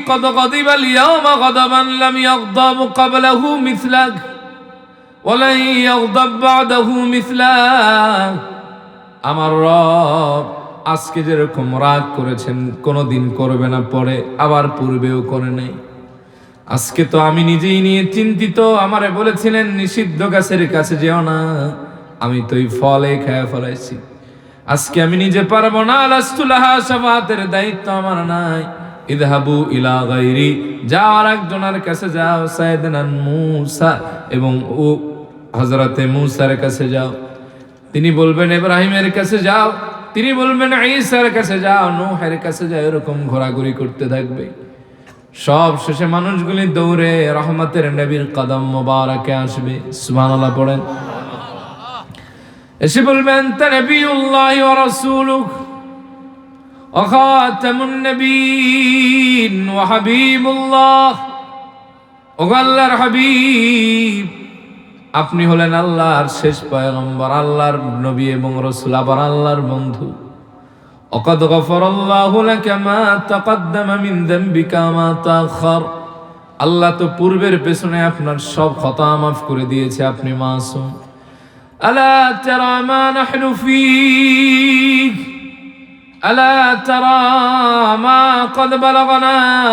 কদ গাদিবাল ইয়াওমা গাদাবান লাম ইয়াগদাব ক্বাবলাহু মিসলাক ওয়া লা ইয়াগদাব বা'দাহু মিসলাক। আমার রব আজকে যেরকম রাগ করেছেন কোনোদিন করবে না, পরে আবার পূর্বেও করে নাই। আজকে তো আমি নিজেই নিয়ে চিন্তিত। আমারে বলেছিলেন নিষিদ্ধ গাছের কাছে যেও না, আমি তো এই ফলে খেয়ে ফলাইছি। আজকে আমি নিজে পারবো না, লাস্তুলাহা শাফাতের দায়িত্ব আমার নাই। ইযহাবু ইলা গায়রি, যাও আর একজনের কাছে যাও, সাইয়েদনা মূসা এবং ও হযরতে মূসার কাছে যাও। তিনি বলবেন ইব্রাহিমের কাছে যাও, তিনি বলবেন ঈসার কাছে যাও, নূহের কাছে যাও, এরকম ঘোরাঘুরি করতে থাকবে। সব শেষে মানুষগুলি দৌড়ে রহমতের নবীর কদম মোবারকে আসবে। সুবহানাল্লাহ পড়েন। এসে বলবেন তা নবিয়ুল্লাহি ওয়া রাসূলুহু ওয়া খাতামুন নবিয়্যিন ওয়া হাবিবুল্লাহ, ও আল্লাহর হাবিব, আপনি হলেন আল্লাহর শেষ পয়গম্বর, আল্লাহর নবী এবং রাসূল, আবার আল্লাহর বন্ধু। وقد غفر الله لك ما تقدم من ذنبك وما تأخر, আল্লাহ তো পূর্বের পেছনে আপনার সব খতা মাফ করে দিয়েছে, আপনি মাসুম। আলা তারা মা নাহনু ফীহ, আলা তারা মা قد بلغنا